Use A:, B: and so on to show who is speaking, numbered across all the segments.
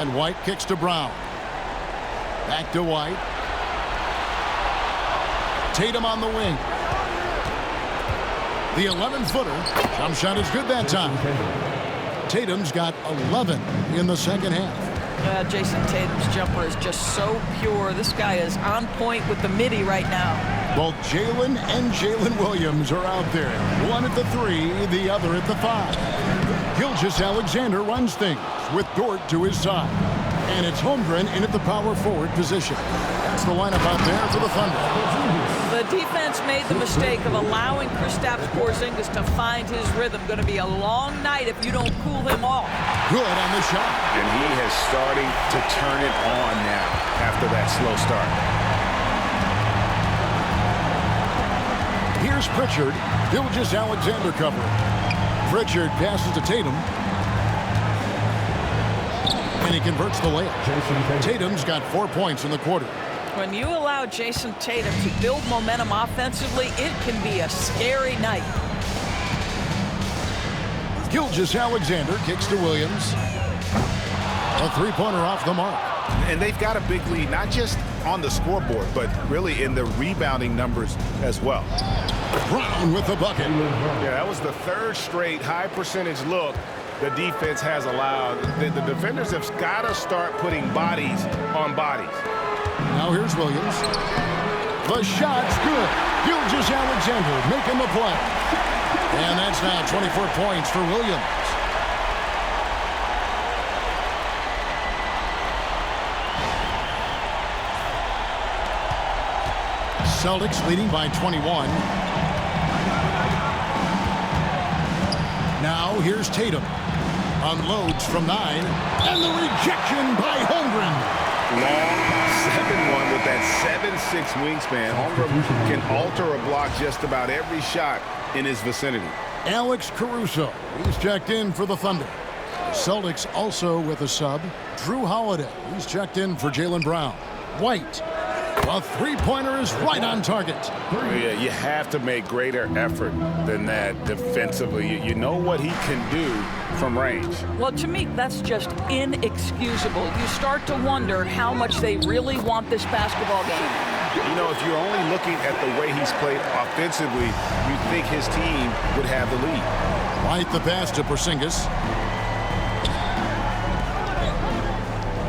A: And White kicks to Brown. Back to White. Tatum on the wing. The 11-footer. Jump shot is good that time. Tatum's got 11 in the second half.
B: Jason Tatum's jumper is just so pure. This guy is on point with the midi right now.
A: Both Jalen and Jalen Williams are out there. One at the 3, the other at the 5. Gilgeous-Alexander runs things with Dort to his side. And it's Holmgren in at the power forward position. That's the lineup out there for the Thunder.
B: The defense made the mistake of allowing Kristaps Porzingis to find his rhythm. Going to be a long night if you don't cool him off.
A: Good on the shot.
C: And he is starting to turn it on now after that slow start.
A: Here's Pritchard. Gilgeous-Alexander covering. Pritchard passes to Tatum. And he converts the layup. Tatum's got 4 points in the quarter.
B: When you allow Jason Tatum to build momentum offensively, it can be a scary night.
A: Gilgeous-Alexander kicks to Williams. A three-pointer off the mark.
C: And they've got a big lead, not just on the scoreboard, but really in the rebounding numbers as well.
A: Brown with the bucket.
C: Yeah, that was the third straight high-percentage look the defense has allowed. The defenders have got to start putting bodies on bodies.
A: Now here's Williams. The shot's good. Gilgeous-Alexander making the play. And that's now 24 points for Williams. Celtics leading by 21. Now here's Tatum. Unloads from 9. And the rejection by Holmgren.
C: Long 7-1 with that 7'6" wingspan. Holmgren can alter a block just about every shot in his vicinity.
A: Alex Caruso. He's checked in for the Thunder. Celtics also with a sub. Drew Holiday. He's checked in for Jaylen Brown. White. A three-pointer is right on target.
C: Yeah, you have to make greater effort than that defensively. You know what he can do from range.
B: Well, to me, that's just inexcusable. You start to wonder how much they really want this basketball game.
C: You know, if you're only looking at the way he's played offensively, you'd think his team would have the lead.
A: White the pass to Porzingis.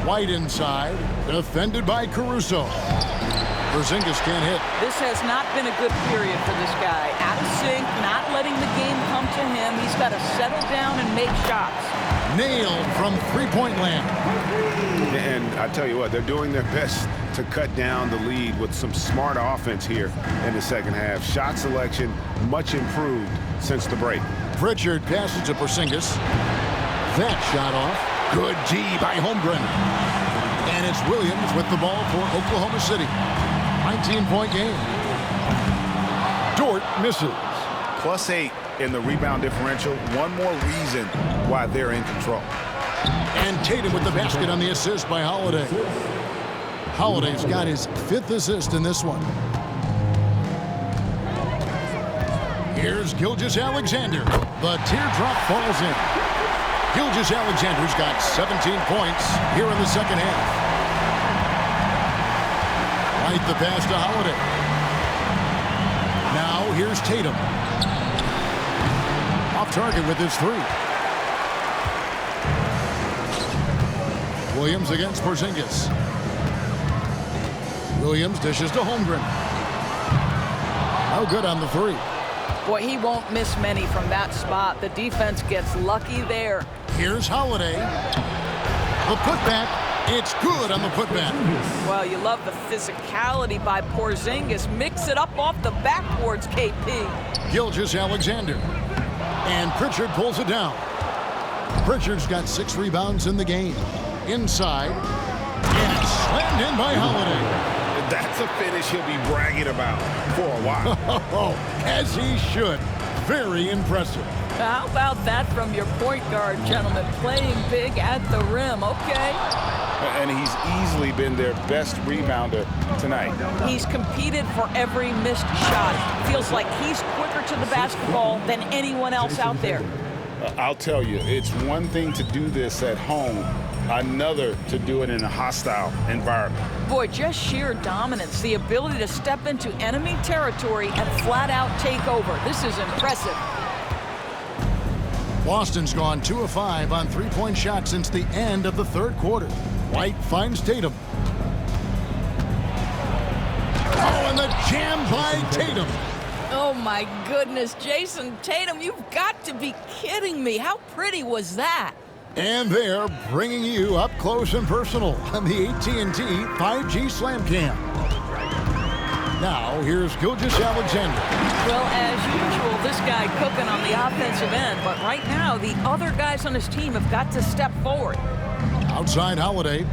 A: White inside, defended by Caruso. Porzingis can't hit.
B: This has not been a good period for this guy. Out of sync, not letting the game come to him. He's got to settle down and make shots.
A: Nailed from three-point land.
C: And I tell you what, they're doing their best to cut down the lead with some smart offense here in the second half. Shot selection much improved since the break.
A: Pritchard passes to Porzingis. That shot off. Good D by Holmgren. And it's Williams with the ball for Oklahoma City. 19-point game. Dort misses.
C: +8 in the rebound differential. One more reason why they're in control.
A: And Tatum with the basket on the assist by Holiday. Holiday's got his 5th assist in this one. Here's Gilgeous-Alexander. The teardrop falls in. Gilgeous-Alexander's got 17 points here in the second half. Right the pass to Holiday. Now here's Tatum. Off target with his 3. Williams against Porzingis. Williams dishes to Holmgren. No good on the 3.
B: Boy, he won't miss many from that spot. The defense gets lucky there.
A: Here's Holiday. The putback. It's good on the putback.
B: Well, you love the physicality by Porzingis. Mix it up off the backboards, KP.
A: Gilgeous-Alexander. And Pritchard pulls it down. Pritchard's got 6 rebounds in the game. Inside. And it's slammed in by Holiday.
C: That's a finish he'll be bragging about for a while.
A: As he should. Very impressive.
B: How about that from your point guard, gentlemen? Playing big at the rim, okay?
C: And he's easily been their best rebounder tonight.
B: He's competed for every missed shot. Feels like he's quicker to the basketball than anyone else out there.
C: I'll tell you, it's one thing to do this at home, another to do it in a hostile environment.
B: Boy, just sheer dominance, the ability to step into enemy territory and flat out take over. This is impressive.
A: Boston's gone 2 of 5 on three-point shots since the end of the third quarter. White finds Tatum. Oh, and the jam by Tatum.
B: Oh, my goodness. Jason Tatum, you've got to be kidding me. How pretty was that?
A: And they're bringing you up close and personal on the AT&T 5G Slam Cam. Now, here's Gilgeous-Alexander.
B: Well, as usual, this guy cooking on the offensive end. But right now, the other guys on his team have got to step forward.
A: Outside Holiday.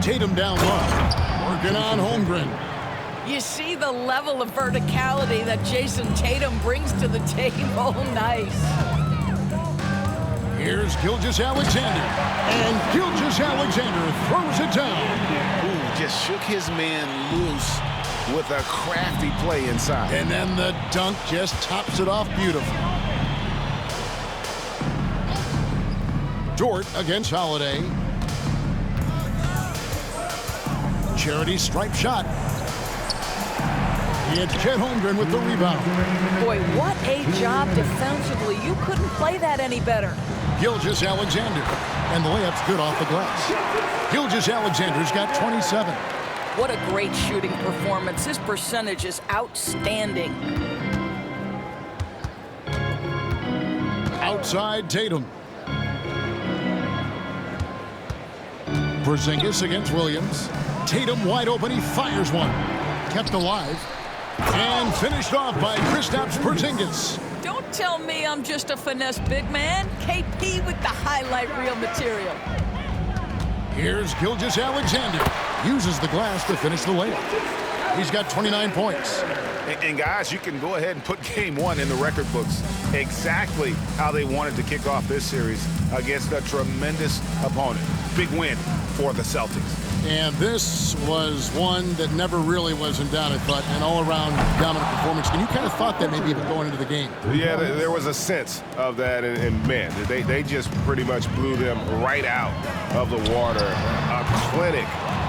A: Tatum down low. Working on Holmgren.
B: You see the level of verticality that Jason Tatum brings to the table. Nice.
A: Here's Gilgeous-Alexander. And Gilgeous-Alexander throws it down.
C: Ooh, just shook his man loose with a crafty play inside.
A: And then the dunk just tops it off beautifully. Dort against Holiday. Charity stripe shot. It's Chet Holmgren with the rebound.
B: Boy, what a job defensively. You couldn't play that any better.
A: Gilgeous-Alexander. And the layup's good off the glass. Gilgeous-Alexander's got 27.
B: What a great shooting performance. His percentage is outstanding.
A: Outside Tatum. Porzingis against Williams. Tatum wide open. He fires one. Kept alive. And finished off by Kristaps Porzingis.
B: Don't tell me I'm just a finesse big man. KP with the highlight reel material.
A: Here's Gilgeous-Alexander. Uses the glass to finish the layup. He's got 29 points.
C: And guys, you can go ahead and put game one in the record books. Exactly how they wanted to kick off this series against a tremendous opponent. Big win for the Celtics.
A: And this was one that never really was in doubt, I thought, an all-around dominant performance. And you kind of thought that maybe even going into the game.
C: Yeah, there was a sense of that, and man, they just pretty much blew them right out of the water. A clinic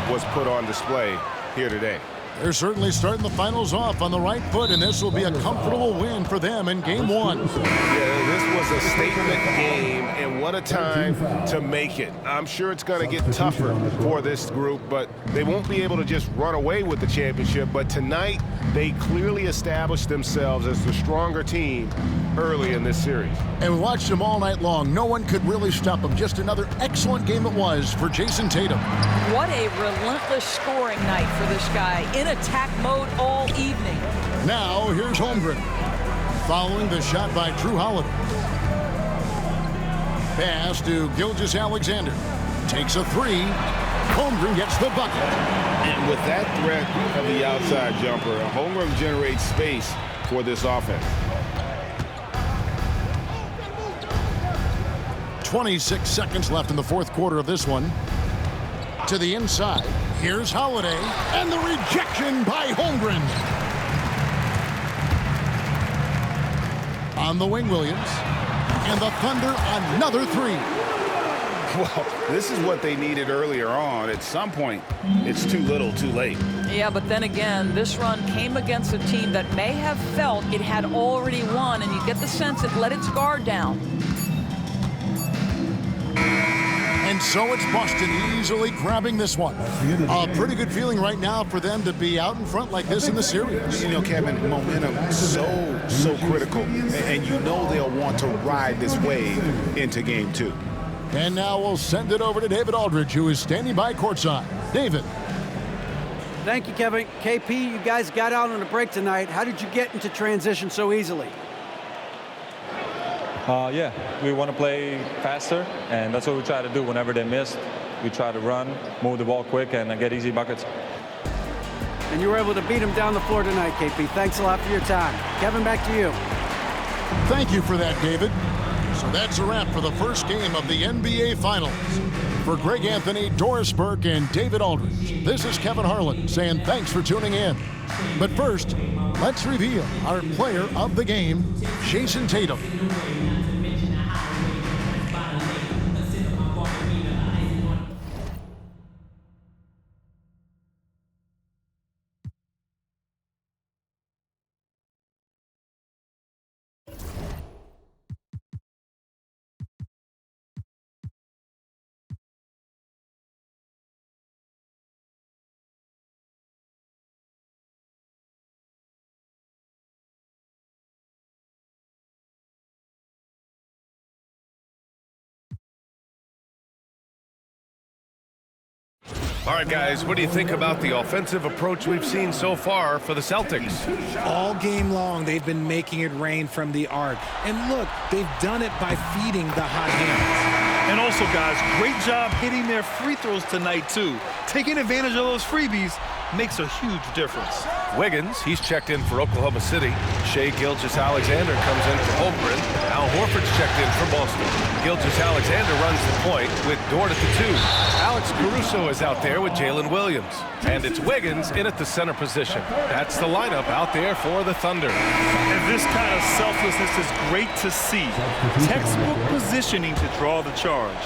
C: was put on display here today.
A: They're certainly starting the finals off on the right foot, and this will be a comfortable win for them in game one.
C: Yeah, this was a statement game, and what a time to make it. I'm sure it's going to get tougher for this group, but they won't be able to just run away with the championship. But tonight, they clearly established themselves as the stronger team early in this series.
A: And we watched them all night long. No one could really stop them. Just another excellent game it was for Jason Tatum.
B: What a relentless scoring night for this guy. In attack mode all evening.
A: Now, here's Holmgren. Following the shot by Drew Holiday. Pass to Gilgeous-Alexander. Takes a three. Holmgren gets the bucket.
C: And with that threat of the outside jumper, Holmgren generates space for this offense.
A: 26 seconds left in the fourth quarter of this one. To the inside. Here's Holiday. And the rejection by Holmgren. On the wing, Williams. And the Thunder another three.
C: Well, this is what they needed earlier on. At some point, it's too little, too late.
B: Yeah, but then again, this run came against a team that may have felt it had already won, and you get the sense it let its guard down.
A: And so it's Boston easily grabbing this one. A pretty good feeling right now for them to be out in front like this in the series.
C: You know, Kevin, momentum so critical. And you know they'll want to ride this wave into game two.
A: And now we'll send it over to David Aldridge, who is standing by courtside. David.
D: Thank you, Kevin. KP, you guys got out on a break tonight. How did you get into transition so easily?
E: Yeah, we want to play faster, and that's what we try to do whenever they miss. We try to run, move the ball quick, and get easy buckets.
D: And you were able to beat them down the floor tonight, KP. Thanks a lot for your time. Kevin, back to you.
A: Thank you for that, David. So That's a wrap for the first game of the NBA Finals. For Greg Anthony, Doris Burke, and David Aldridge, this is Kevin Harlan saying thanks for tuning in. But first, let's reveal our player of the game, Jason Tatum.
C: All right, guys, what do you think about the offensive approach we've seen so far for the Celtics?
F: All game long, they've been making it rain from the arc. And look, they've done it by feeding the hot hands.
G: And also, guys, great job hitting their free throws tonight, too. Taking advantage of those freebies makes a huge difference.
C: Wiggins, he's checked in for Oklahoma City. Shai Gilgeous-Alexander comes in for Holmgren. Al Horford's checked in for Boston. Gilgeous-Alexander runs the point with Dort at the 2. Alex Caruso is out there with Jalen Williams. And it's Wiggins in at the center position. That's the lineup out there for the Thunder.
G: And this kind of selflessness is great to see. Textbook positioning to draw the charge.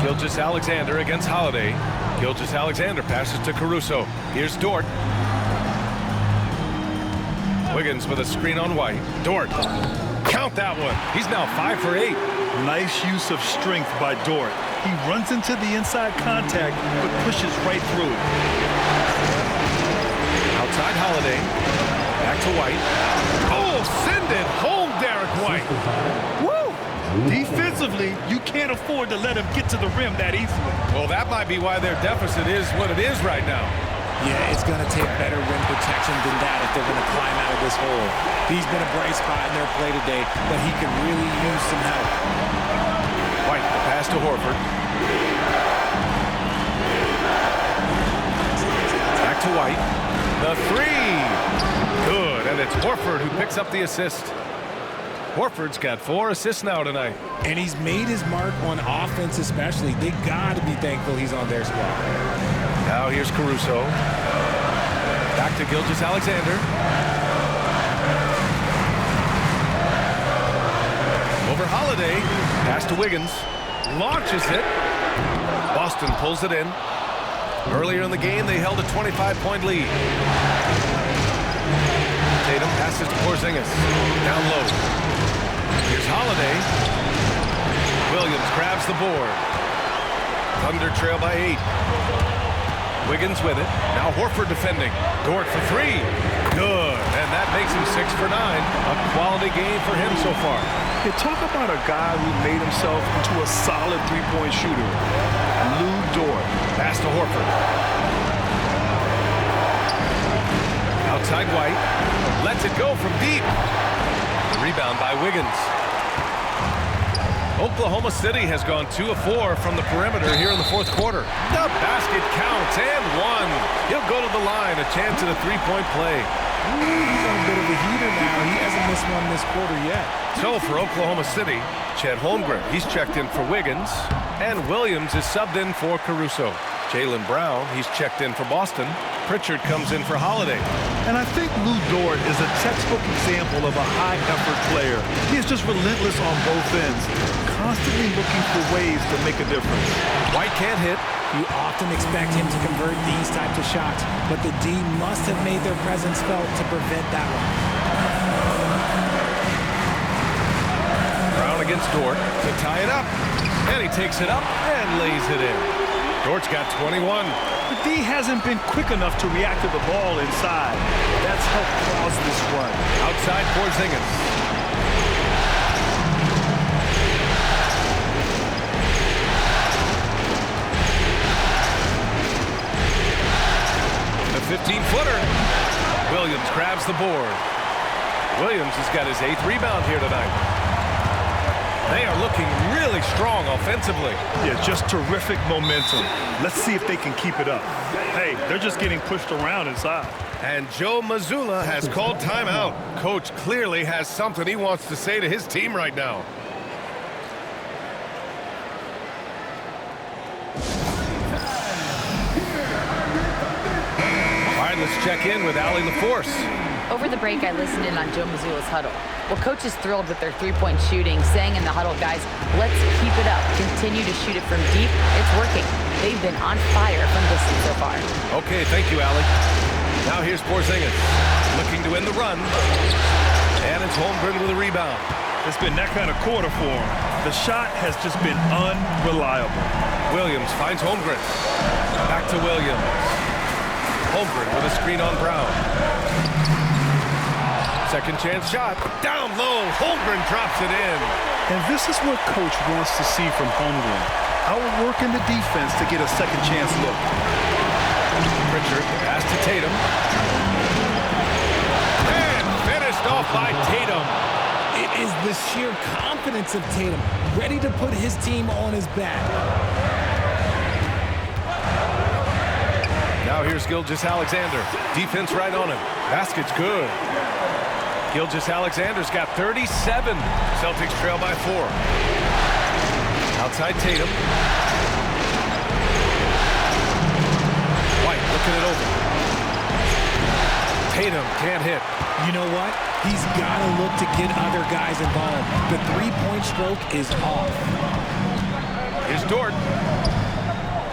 C: Gilgeous-Alexander against Holiday. Gilgeous-Alexander passes to Caruso. Here's Dort. Wiggins with a screen on White. Dort. Count that one. He's now 5 for 8.
G: Nice use of strength by Dort. He runs into the inside contact, but pushes right through it.
C: Outside Holiday. Back to White. Oh, send it home, Derek White.
G: Woo! Defensively, you can't afford to let him get to the rim that easily.
C: Well, that might be why their deficit is what it is right now.
F: Yeah, it's going to take better rim protection than that if they're going to climb out of this hole. He's been a bright spot in their play today, but he could really use some help.
C: White, the pass to Horford. Back to White. The 3. Good, and it's Horford who picks up the assist. Horford's got 4 assists now tonight.
F: And he's made his mark on offense especially. They got to be thankful he's on their squad.
C: Now here's Caruso. Back to Gilgeous-Alexander. Over Holiday. Pass to Wiggins. Launches it. Boston pulls it in. Earlier in the game, they held a 25-point lead. Tatum passes to Porzingis. Down low. Here's Holiday. Williams grabs the board. Thunder trail by 8. Wiggins with it. Now Horford defending. Dort for 3. Good. And that makes him 6 for 9. A quality game for him so far.
G: You talk about a guy who made himself into a solid three-point shooter. Lou Dort.
C: Pass to Horford. Outside White. Lets it go from deep. The rebound by Wiggins. Oklahoma City has gone 2 of 4 from the perimeter here in the 4th quarter. The basket counts and 1. He'll go to the line, a chance at a 3-point play.
F: He's on a bit of a heater now. He hasn't missed one this quarter yet.
C: So for Oklahoma City, Chet Holmgren, he's checked in for Wiggins, and Williams is subbed in for Caruso. Jalen Brown, he's checked in for Boston. Pritchard comes in for Holiday.
G: And I think Lou Dort is a textbook example of a high-effort player. He is just relentless on both ends, constantly looking for ways to make a difference.
C: White can't hit.
F: You often expect him to convert these types of shots, but the D must have made their presence felt to prevent that one.
C: Brown against Dort to tie it up. And he takes it up and lays it in. Dort's got 21.
G: The D hasn't been quick enough to react to the ball inside. That's helped cause this run.
C: Outside Porzingis. The 15-footer. Williams grabs the board. Williams has got his 8th rebound here tonight. They are looking really strong offensively.
G: Yeah, just terrific momentum. Let's see if they can keep it up. Hey, they're just getting pushed around inside.
C: And Joe Mazzulla has called timeout. Coach clearly has something he wants to say to his team right now. All right, let's check in with Allie LaForce.
H: Over the break, I listened in on Joe Mazzulla's huddle. Well, coach is thrilled with their three-point shooting, saying in the huddle, guys, let's keep it up. Continue to shoot it from deep. It's working. They've been on fire from distance so far.
C: Okay, thank you, Allie. Now here's Porzingis, looking to end the run. And it's Holmgren with a rebound.
G: It's been that kind of quarter for him. The shot has just been unreliable.
C: Williams finds Holmgren. Back to Williams. Holmgren with a screen on Brown. Second chance shot. Down low. Holmgren drops it in.
G: And this is what coach wants to see from Holmgren. Outworking the defense to get a second chance look.
C: Pritchard pass to Tatum. And finished off by Tatum.
F: It is the sheer confidence of Tatum, ready to put his team on his back.
C: Now here's Gilgeous-Alexander. Defense right on him. Basket's good. Gilgeous-Alexander's got 37. Celtics trail by 4. Outside Tatum. White looking it over. Tatum can't hit.
F: You know what? He's got to look to get other guys involved. The three-point stroke is off.
C: Here's Dort.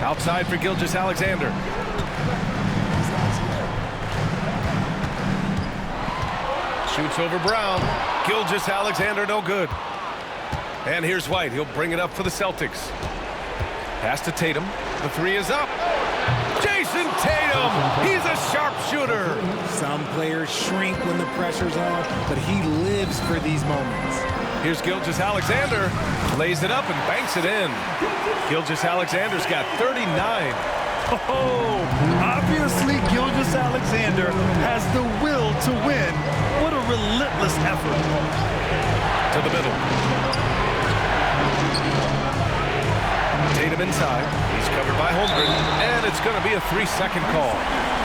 C: Outside for Gilgeous-Alexander. Shoots over Brown. Gilgeous-Alexander no good. And here's White. He'll bring it up for the Celtics. Pass to Tatum. The three is up. Jason Tatum! He's a sharpshooter.
F: Some players shrink when the pressure's on, but he lives for these moments.
C: Here's Gilgeous-Alexander. Lays it up and banks it in. Gilgeous-Alexander's got 39.
G: Oh, obviously Gilgeous-Alexander has the will to win. What a relentless effort.
C: To the middle. Tatum inside. He's covered by Holmgren. And it's going to be a 3-second call.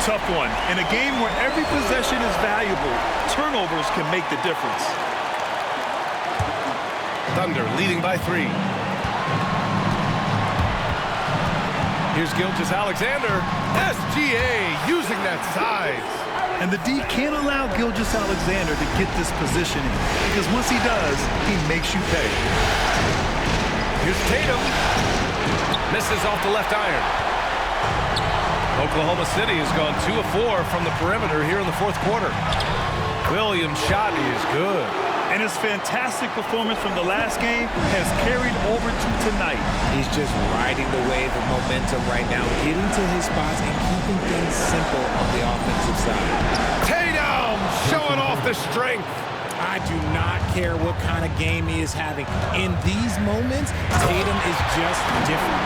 G: Tough one. In a game where every possession is valuable, turnovers can make the difference.
C: Thunder leading by 3. Here's Gilgeous-Alexander. SGA using that size.
G: And the D can't allow Gilgeous-Alexander to get this positioning, because once he does, he makes you pay.
C: Here's Tatum. Misses off the left iron. Oklahoma City has gone 2 of 4 from the perimeter here in the fourth quarter. Williams' shot is good.
G: And his fantastic performance from the last game has carried over to tonight.
F: He's just riding the wave of momentum right now, getting to his spots and keeping things simple on the offensive side.
C: Tatum showing off the strength.
F: I do not care what kind of game he is having. In these moments, Tatum is just different.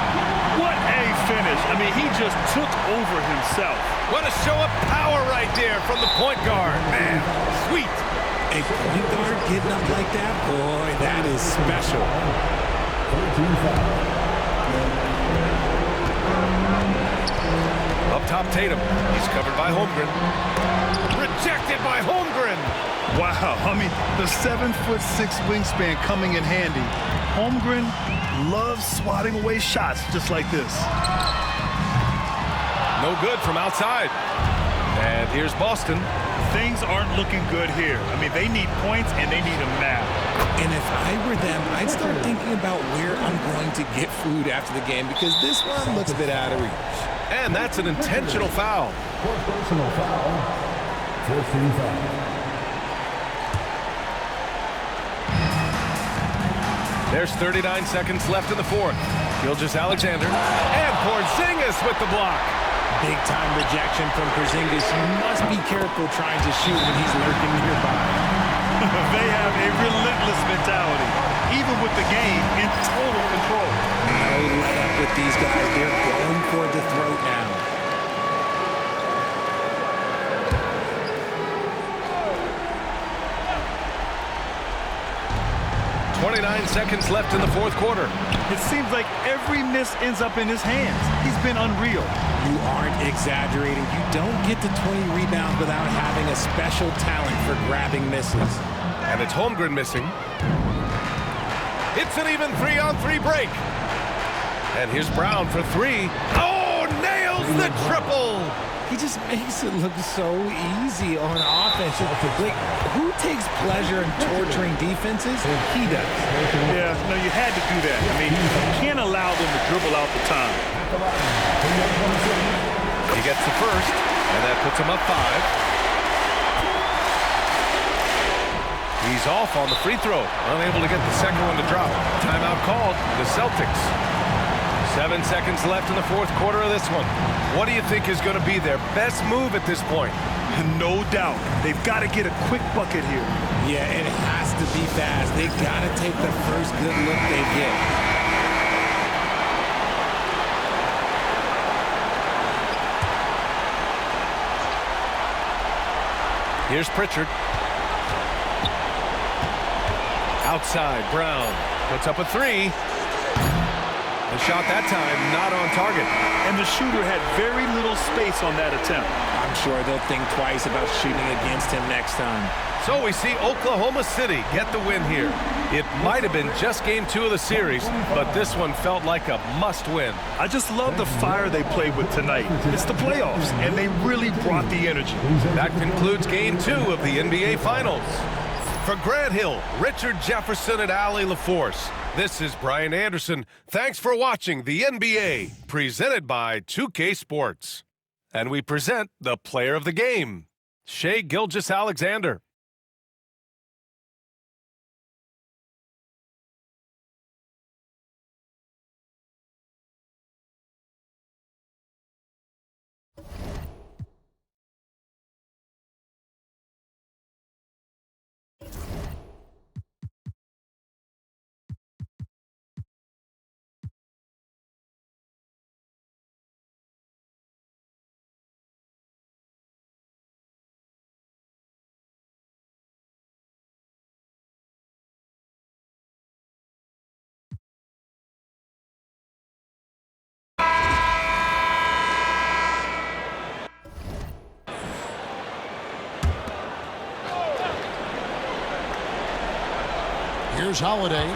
G: What a finish. I mean, he just took over himself.
C: What a show of power right there from the point guard. Man, sweet.
F: A point guard getting up like that, boy, that is special.
C: Up top, Tatum. He's covered by Holmgren. Rejected by Holmgren.
G: Wow, I mean, the 7'6" wingspan coming in handy. Holmgren loves swatting away shots just like this.
C: No good from outside. And here's Boston.
G: Things aren't looking good here. I mean, they need points and they need them now.
F: And if I were them, I'd start thinking about where I'm going to get food after the game, because this one looks a bit out of reach.
C: And that's an intentional foul.
A: Personal foul. 14 foul.
C: There's 39 seconds left in the fourth. Gilgeous-Alexander and Porzingis with the block.
F: Big-time rejection from Porzingis. You must be careful trying to shoot when he's lurking nearby.
G: They have a relentless mentality, even with the game in total control.
F: No let up with these guys. They're going for the throat now.
C: 29 seconds left in the fourth quarter.
G: It seems like every miss ends up in his hands. He's been unreal.
F: You aren't exaggerating. You don't get to 20 rebounds without having a special talent for grabbing misses.
C: And it's Holmgren missing. It's an even 3-on-3 break. And here's Brown for three. Oh, nails the triple!
F: He just makes it look so easy on offense. Like, who takes pleasure in torturing defenses? He does.
G: Yeah, no, you had to do that. I mean, you can't allow them to dribble out the time.
C: He gets the first, and that puts him up 5. He's off on the free throw, unable to get the second one to drop. Timeout called, the Celtics. 7 seconds left in the fourth quarter of this one. What do you think is going to be their best move at this point?
G: No doubt. They've got to get a quick bucket here.
F: Yeah, it has to be fast. They got to take the first good look they get.
C: Here's Pritchard. Outside, Brown puts up a 3. The shot that time not on target.
G: And the shooter had very little space on that attempt.
F: I'm sure they'll think twice about shooting against him next time.
C: So we see Oklahoma City get the win here. It might have been just game 2 of the series, but this one felt like a must-win.
G: I just love the fire they played with tonight. It's the playoffs, and they really brought the energy.
C: That concludes game 2 of the NBA Finals. For Grant Hill, Richard Jefferson, and Allie LaForce, this is Brian Anderson. Thanks for watching the NBA, presented by 2K Sports. And we present the player of the game, Shai Gilgeous-Alexander.
A: Here's Holiday.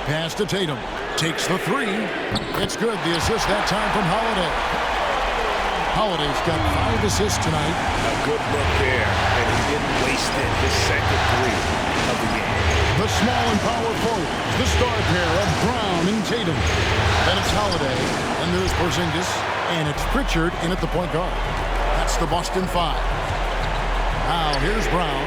A: Pass to Tatum. Takes the 3. It's good. The assist that time from Holiday. Holiday's got 5 assists tonight.
C: A good look there, and he didn't waste it. His second 3 of the game.
A: The small and power forwards, the star pair of Brown and Tatum. Then it's Holiday, and there's Porzingis, and it's Pritchard in at the point guard. That's the Boston 5. Now here's Brown.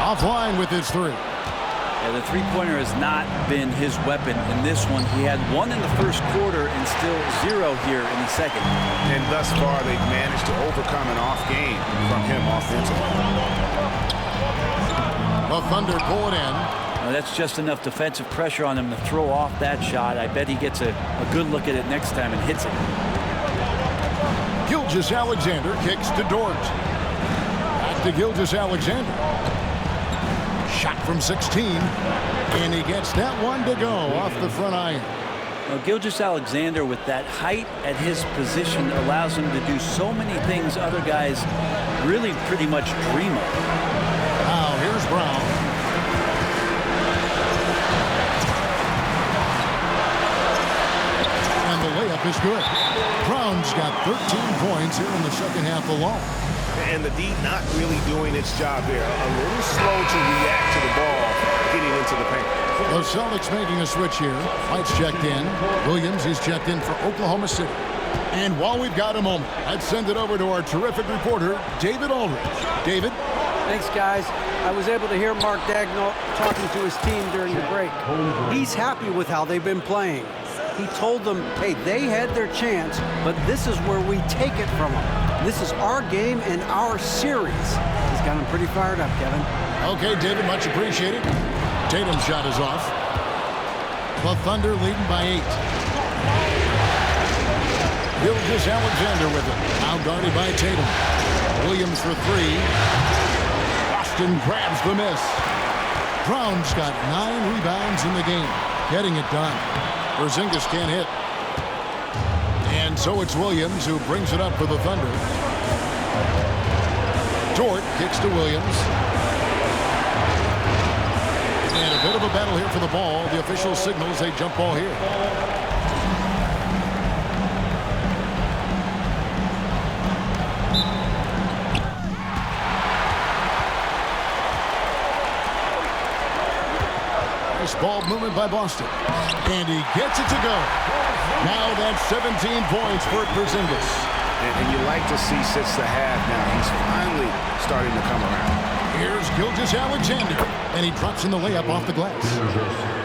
A: Offline with his 3.
I: Yeah, the three-pointer has not been his weapon in this one. He had 1 in the first quarter and still 0 here in the second.
J: And thus far, they've managed to overcome an off game from him offensively.
A: The Thunder pull it in.
I: Now, that's just enough defensive pressure on him to throw off that shot. I bet he gets a good look at it next time and hits it.
A: Gilgeous-Alexander kicks to Dort. Back to Gilgeous-Alexander. Shot from 16, and he gets that one to go off the front iron.
I: Now, Gilgeous-Alexander, with that height at his position, allows him to do so many things other guys really pretty much dream of.
A: Now, here's Brown. And the layup is good. Brown's got 13 points here in the second half alone.
C: And the D not really doing its job there. A little slow to react to the ball getting into the paint.
A: The Celtics making a switch here. White's checked in. Williams is checked in for Oklahoma City. And while we've got a moment, I'd send it over to our terrific reporter, David Aldridge. David?
D: Thanks, guys. I was able to hear Mark Dagnall talking to his team during the break. He's happy with how they've been playing. He told them, hey, they had their chance, but this is where we take it from them. This is our game and our series. He's got him pretty fired up, Kevin.
A: Okay, David, much appreciated. Tatum's shot is off. The Thunder leading by 8. Gilgeous-Alexander with it. Now guarded by Tatum. Williams for 3. Boston grabs the miss. Brown's got 9 rebounds in the game, getting it done. Porzingis can't hit. And so it's Williams who brings it up for the Thunder. Dort kicks to Williams. And a bit of a battle here for the ball. The official signals a jump ball here. Nice ball movement by Boston. And he gets it to go. Now that's 17 points for Porzingis.
J: And you like to see since the half now. He's finally starting to come around.
A: Here's Gilgeous-Alexander. And he drops in the layup off the glass.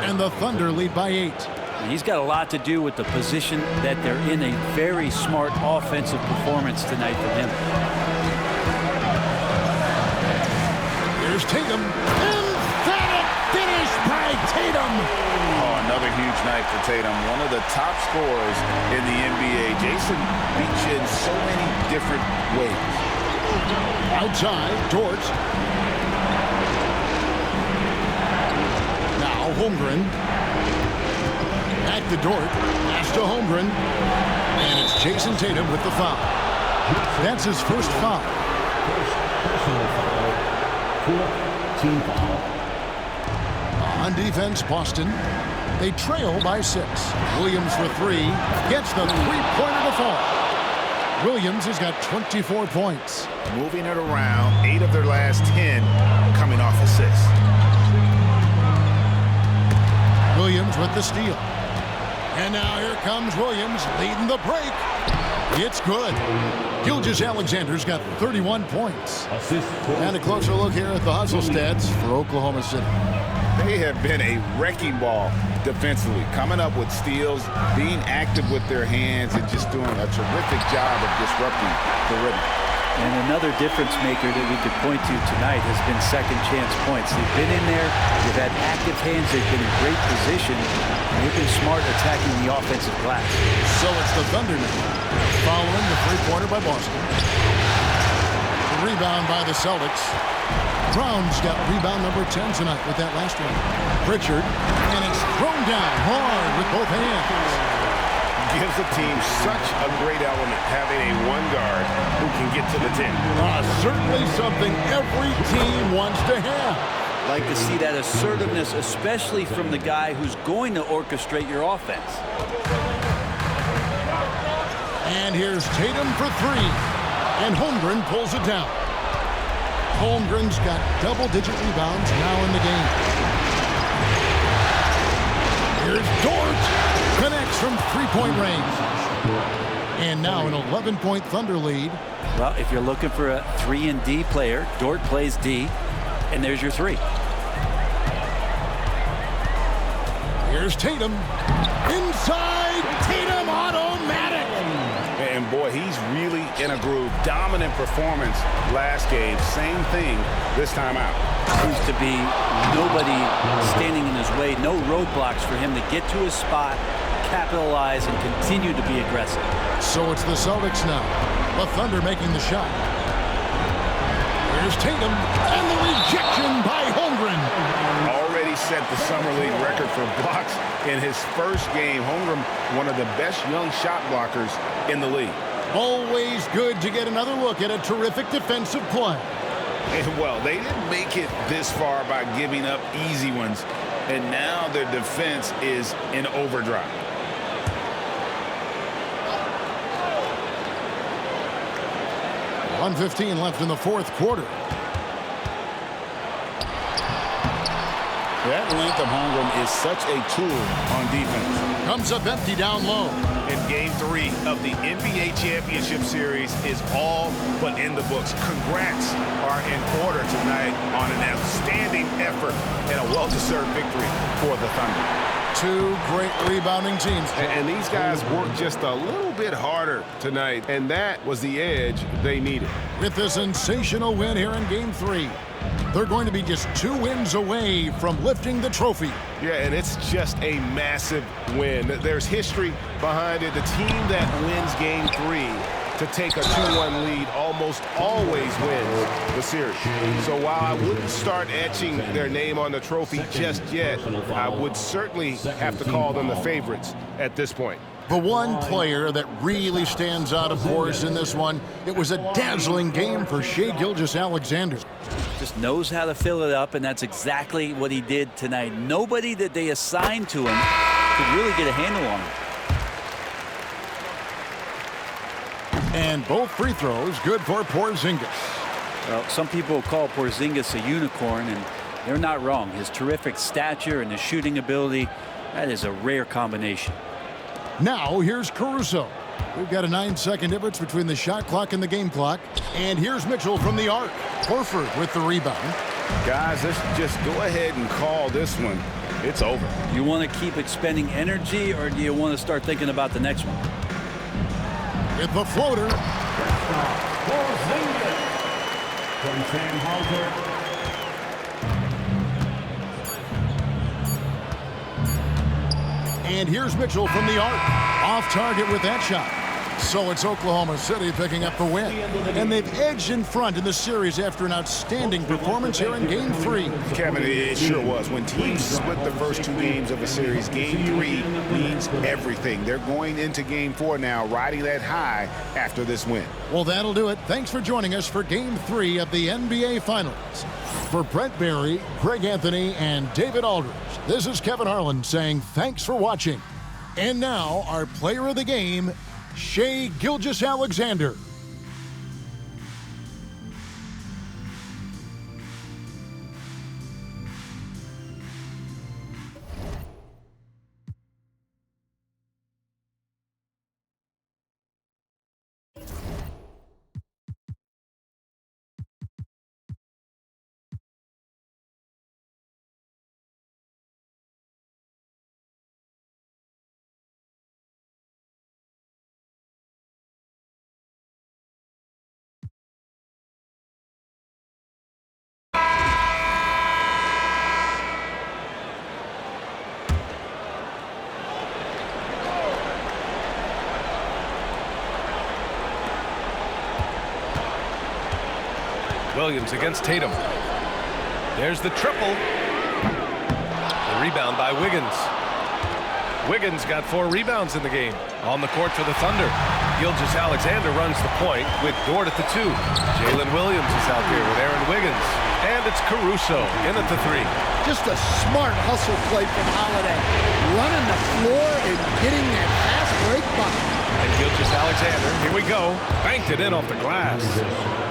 A: And the Thunder lead by 8.
I: He's got a lot to do with the position that they're in. A very smart offensive performance tonight from him.
A: Here's Tatum. Emphatic finish by Tatum.
J: Oh, another huge night for Tatum. One of the top scorers in the NBA. Jason beats you in so many different ways.
A: Outside, Dort. Now Holmgren. Back to Dort. Pass to Holmgren. And it's Jason Tatum with the foul. That's his first foul.
K: Personal foul. 4-team foul.
A: On defense, Boston. They trail by 6. Williams for 3. Gets the three-pointer to fall. Williams has got 24 points.
J: Moving it around. 8 of their last 10 coming off assists.
A: Williams with the steal. And now here comes Williams leading the break. It's good. Gilgeous-Alexander's got 31 points. And a closer look here at the hustle stats for Oklahoma City.
J: They have been a wrecking ball defensively, coming up with steals, being active with their hands, and just doing a terrific job of disrupting the rhythm.
I: And another difference maker that we could point to tonight has been second chance points. They've been in there, they've had active hands, they've been in great position, and they've been smart attacking the offensive glass.
A: So it's the Thunder now, following the three-pointer by Boston. The rebound by the Celtics. Brown's got rebound number 10 tonight with that last one. Pritchard, and it's thrown down hard with both hands.
C: Gives the team such a great element having a one guard who can get to the 10.
A: Certainly something every team wants to have.
I: Like to see that assertiveness, especially from the guy who's going to orchestrate your offense.
A: And here's Tatum for 3. And Holmgren pulls it down. Holmgren's got double-digit rebounds now in the game. Here's Dort. Connects from three-point range. And now an 11-point Thunder lead.
I: Well, if you're looking for a 3 and D player, Dort plays D, and there's your 3.
A: Here's Tatum. Inside, Tatum automatic.
J: And boy, he's really in a groove. Dominant performance last game. Same thing this time out.
I: Seems to be nobody standing in his way, no roadblocks for him to get to his spot, capitalize, and continue to be aggressive.
A: So it's the Celtics now. The Thunder making the shot. Here's Tatum, and the rejection by Holmgren.
J: Already set the Summer League record for blocks in his first game. Holmgren, one of the best young shot blockers in the league.
A: Always good to get another look at a terrific defensive play.
J: And well, they didn't make it this far by giving up easy ones, and now their defense is in overdrive.
A: .115 left in the fourth quarter.
J: That length of Holmgren is such a tool on defense.
A: Comes up empty down low.
C: And Game 3 of the NBA Championship Series is all but in the books. Congrats are in order tonight on an outstanding effort and a well-deserved victory for the Thunder.
A: 2 great rebounding teams.
C: And these guys worked just a little bit harder tonight, and that was the edge they needed.
A: With a sensational win here in Game 3, they're going to be just 2 wins away from lifting the trophy.
C: Yeah, and it's just a massive win. There's history behind it. The team that wins Game 3 to take a 2-1 lead almost always wins the series. So while I wouldn't start etching their name on the trophy just yet, I would certainly have to call them the favorites at this point.
A: The one player that really stands out, of course, in this one, it was a dazzling game for Shai Gilgeous-Alexander.
I: Just knows how to fill it up, and that's exactly what he did tonight. Nobody that they assigned to him could really get a handle on him.
A: And both free throws good for Porzingis.
I: Well, some people call Porzingis a unicorn, and they're not wrong. His terrific stature and his shooting ability, that is a rare combination.
A: Now here's Caruso. We've got a 9-second difference between the shot clock and the game clock. And here's Mitchell from the arc. Horford with the rebound.
J: Guys, let's just go ahead and call this one. It's over.
I: You want to keep expending energy, or do you want to start thinking about the next one?
A: With the floater.
K: From Sam Hauser.
A: And here's Mitchell from the arc. Off target with that shot. So it's Oklahoma City picking up the win. And they've edged in front in the series after an outstanding performance here in Game 3.
J: Kevin, it sure was. When teams split the first 2 games of a series, Game 3 means everything. They're going into Game 4 now, riding that high after this win.
A: Well, that'll do it. Thanks for joining us for Game 3 of the NBA Finals. For Brent Barry, Craig Anthony, and David Aldridge, this is Kevin Harlan saying thanks for watching. And now, our player of the game, Shai Gilgeous-Alexander.
L: Williams against Tatum. There's the triple. The rebound by Wiggins. Wiggins got 4 rebounds in the game. On the court for the Thunder. Gilgeous-Alexander runs the point with Dort at the 2. Jalen Williams is out there with Aaron Wiggins. And it's Caruso in at the 3.
M: Just a smart hustle play from Holiday. Running the floor and getting that fast break bucket.
L: And Gilgeous-Alexander, here we go, banked it in off the glass.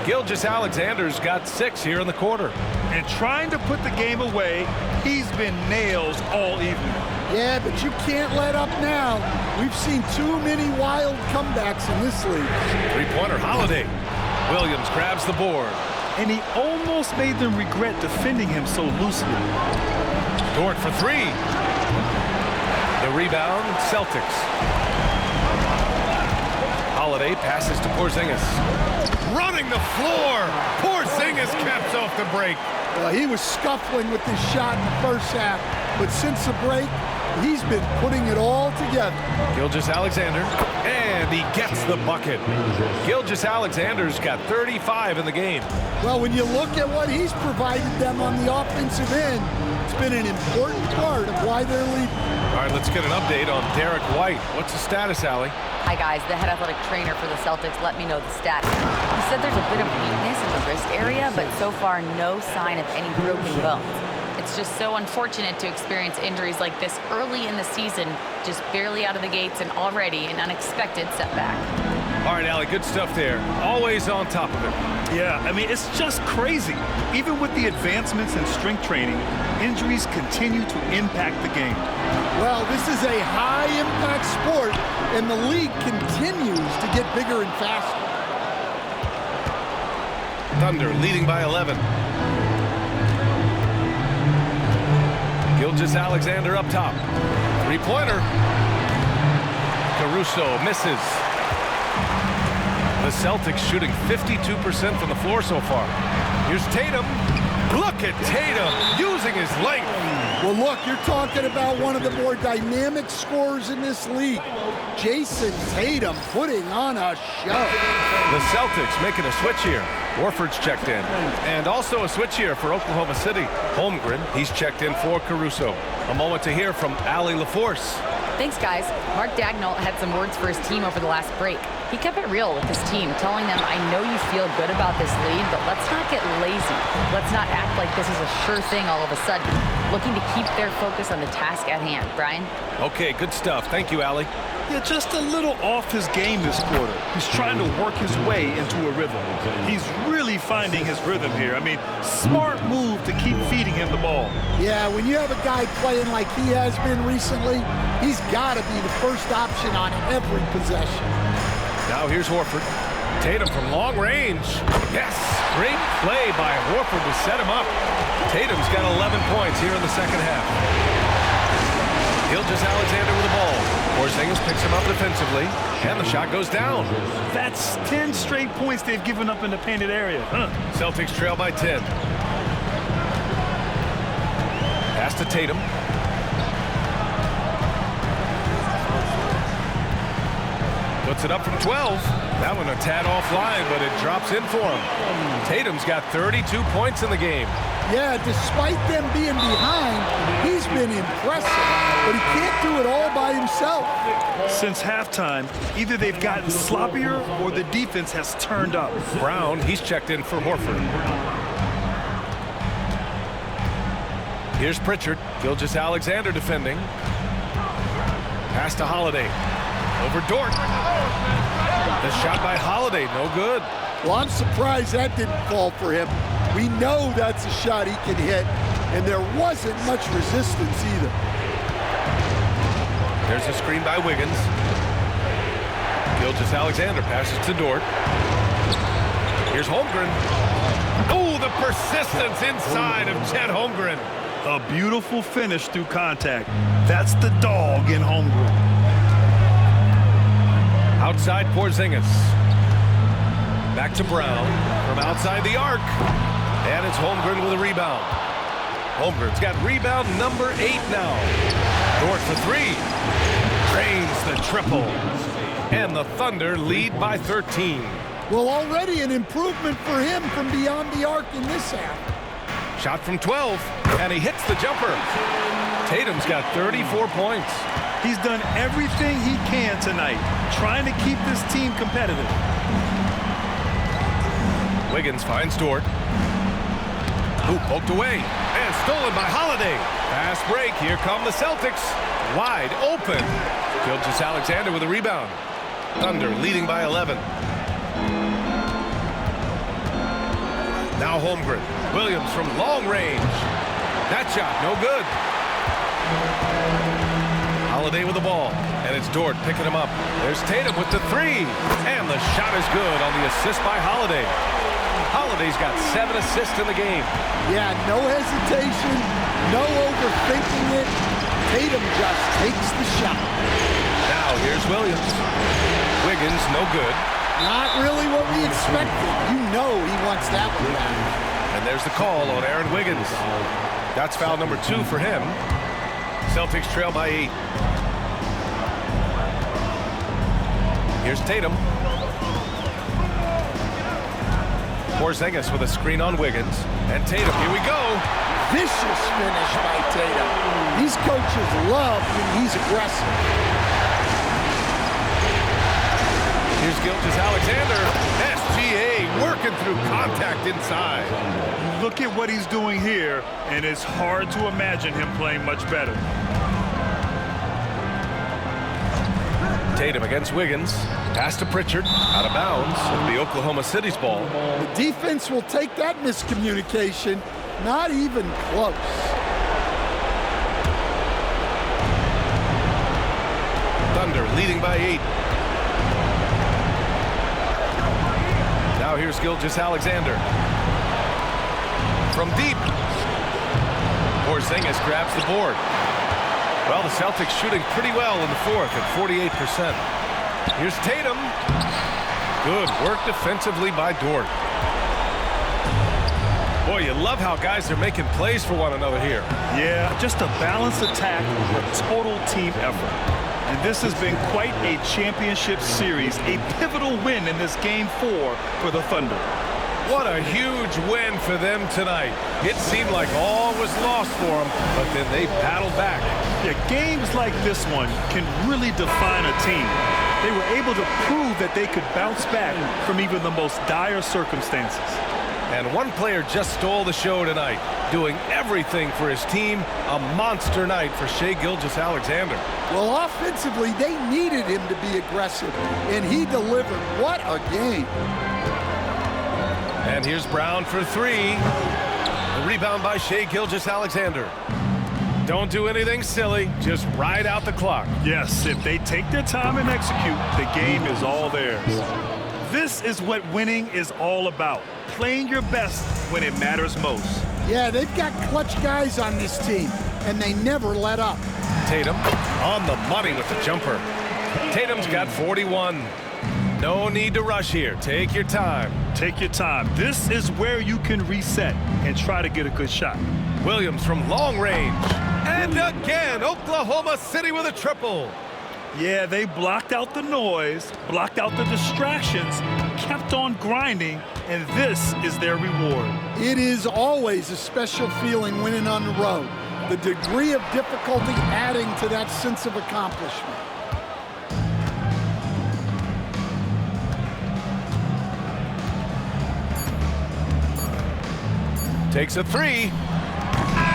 L: Gilgeous-Alexander's got 6 here in the quarter.
G: And trying to put the game away, he's been nails all evening.
M: Yeah, but you can't let up now. We've seen too many wild comebacks in this league.
L: Three-pointer Holiday. Williams grabs the board.
G: And he almost made them regret defending him so loosely.
L: Dort for 3. The rebound, Celtics. Holiday passes to Porzingis. Running the floor. Porzingis caps off the break.
M: Well, he was scuffling with his shot in the first half, but since the break, he's been putting it all together.
L: Gilgeous-Alexander, and he gets the bucket. Gilgeous-Alexander's got 35 in the game.
M: Well, when you look at what he's provided them on the offensive end, it's been an important part of why they're leading.
L: All right, let's get an update on Derek White. What's the status, Allie?
H: Hi, guys. The head athletic trainer for the Celtics let me know the status. He said there's a bit of weakness in the wrist area, but so far no sign of any broken bones. It's just so unfortunate to experience injuries like this early in the season, just barely out of the gates and already an unexpected setback.
L: All right, Allie, good stuff there. Always on top of it.
G: Yeah, I mean, it's just crazy. Even with the advancements in strength training, injuries continue to impact the game.
M: Well, this is a high-impact sport, and the league continues to get bigger and faster.
L: Thunder leading by 11. Gilgeous-Alexander up top. Three-pointer. Caruso misses. The Celtics shooting 52% from the floor so far. Here's Tatum. Look at Tatum using his length.
M: Well, look, you're talking about one of the more dynamic scorers in this league. Jason Tatum putting on a show.
L: The Celtics making a switch here. Warford's checked in. And also a switch here for Oklahoma City. Holmgren, he's checked in for Caruso. A moment to hear from Allie LaForce.
H: Thanks, guys. Mark Daigneault had some words for his team over the last break. He kept it real with his team, telling them, I know you feel good about this lead, but let's not get lazy. Let's not act like this is a sure thing all of a sudden. Looking to keep their focus on the task at hand. Brian?
L: Okay, good stuff. Thank you, Allie.
G: Yeah, just a little off his game this quarter. He's trying to work his way into a rhythm. He's really finding his rhythm here. I mean, smart move to keep feeding him the ball.
M: Yeah, when you have a guy playing like he has been recently, he's got to be the first option on every possession.
L: Now here's Horford. Tatum from long range. Yes, great play by Horford to set him up. Tatum's got 11 points here in the second half. Gilgeous-Alexander with the ball. Porzingis picks him up defensively, and the shot goes down.
G: That's 10 straight points they've given up in the painted area.
L: Celtics trail by 10. Pass to Tatum. Puts it up from 12. That one a tad offline, but it drops in for him. Tatum's got 32 points in the game.
M: Yeah, despite them being behind, he's been impressive, but he can't do it all by himself.
G: Since halftime, either they've gotten sloppier or the defense has turned up.
L: Brown, he's checked in for Horford. Here's Pritchard. Gilgeous-Alexander defending. Pass to Holiday. Over Dort. The shot by Holiday, no good.
M: Well, I'm surprised that didn't fall for him. We know that's a shot he can hit, and there wasn't much resistance either.
L: There's a screen by Wiggins. Gilgeous-Alexander passes to Dort. Here's Holmgren. Oh, the persistence inside of Chet Holmgren.
G: A beautiful finish through contact. That's the dog in Holmgren.
L: Outside Porzingis. Back to Brown from outside the arc. And it's Holmgren with a rebound. Holmgren's got rebound number 8 now. Dort for 3. Drains the triple. And the Thunder lead by 13.
M: Well, already an improvement for him from beyond the arc in this half.
L: Shot from 12, and he hits the jumper. Tatum's got 34 points.
G: He's done everything he can tonight, trying to keep this team competitive.
L: Wiggins finds Dort. Who poked away and stolen by Holiday. Fast break. Here come the Celtics. Wide open. Gilgeous-Alexander with a rebound. Thunder leading by 11. Now Holmgren. Williams from long range. That shot no good. Holiday with the ball, and it's Dort picking him up. There's Tatum with the 3, and the shot is good on the assist by Holiday. Holiday's got 7 assists in the game.
M: Yeah, no hesitation, no overthinking it. Tatum just takes the shot.
L: Now here's Williams. Wiggins, no good.
M: Not really what we expected. You know he wants that one back.
L: And there's the call on Aaron Wiggins. That's foul number 2 for him. Celtics trail by 8. Here's Tatum. Porzingis with a screen on Wiggins. And Tatum, here we go.
M: Vicious finish by Tatum. These coaches love when he's aggressive.
L: Here's Gilgeous-Alexander. SGA working through contact inside.
G: Look at what he's doing here, and it's hard to imagine him playing much better.
L: Tatum against Wiggins. Pass to Pritchard. Out of bounds. It'll be Oklahoma City's ball.
M: The defense will take that miscommunication. Not even close.
L: Thunder leading by 8. Now here's Gilgeous-Alexander. From deep. Porzingis grabs the board. Well, the Celtics shooting pretty well in the 4th at 48%. Here's Tatum. Good work defensively by Dort. Boy, you love how guys are making plays for one another here.
G: Yeah, just a balanced attack, a total team effort. And this has been quite a championship series, a pivotal win in this Game 4 for the Thunder.
L: What a huge win for them tonight. It seemed like all was lost for them, but then they battled back.
G: Yeah, games like this one can really define a team. They were able to prove that they could bounce back from even the most dire circumstances.
L: And one player just stole the show tonight, doing everything for his team. A monster night for Shai Gilgeous-Alexander.
M: Well, offensively, they needed him to be aggressive, and he delivered. What a game.
L: And here's Brown for three. The rebound by Shai Gilgeous-Alexander. Don't do anything silly, just ride out the clock.
G: Yes, if they take their time and execute, the game is all theirs. This is what winning is all about. Playing your best when it matters most.
M: Yeah, they've got clutch guys on this team, and they never let up.
L: Tatum on the money with the jumper. Tatum's got 41. No need to rush here. Take your time.
G: Take your time. This is where you can reset and try to get a good shot.
L: Williams from long range. And again, Oklahoma City with a triple.
G: Yeah, they blocked out the noise, blocked out the distractions, kept on grinding, and this is their reward.
M: It is always a special feeling winning on the road. The degree of difficulty adding to that sense of accomplishment.
L: Takes a three.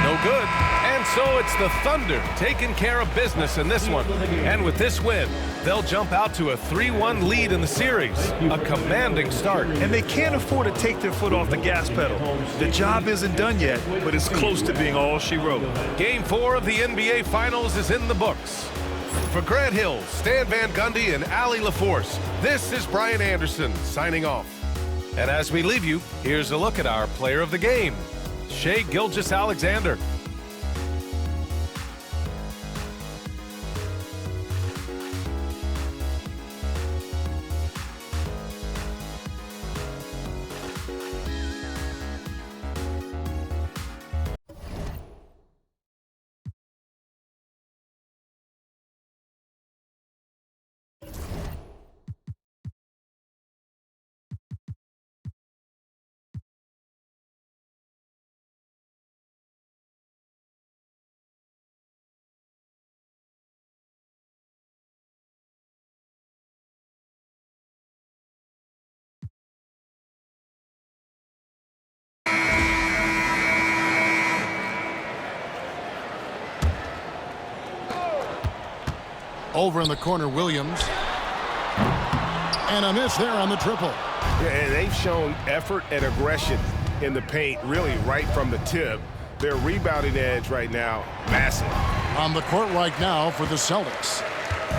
L: No good. And so it's the Thunder taking care of business in this one. And with this win, they'll jump out to a 3-1 lead in the series. A commanding start.
G: And they can't afford to take their foot off the gas pedal. The job isn't done yet, but it's close to being all she wrote.
L: Game 4 of the NBA Finals is in the books. For Grant Hill, Stan Van Gundy, and Allie LaForce, this is Brian Anderson signing off. And as we leave you, here's a look at our player of the game, Shai Gilgeous-Alexander.
A: Over in the corner, Williams. And a miss there on the triple.
C: Yeah, and they've shown effort and aggression in the paint, really right from the tip. Their rebounding edge right now, massive.
A: On the court right now for the Celtics,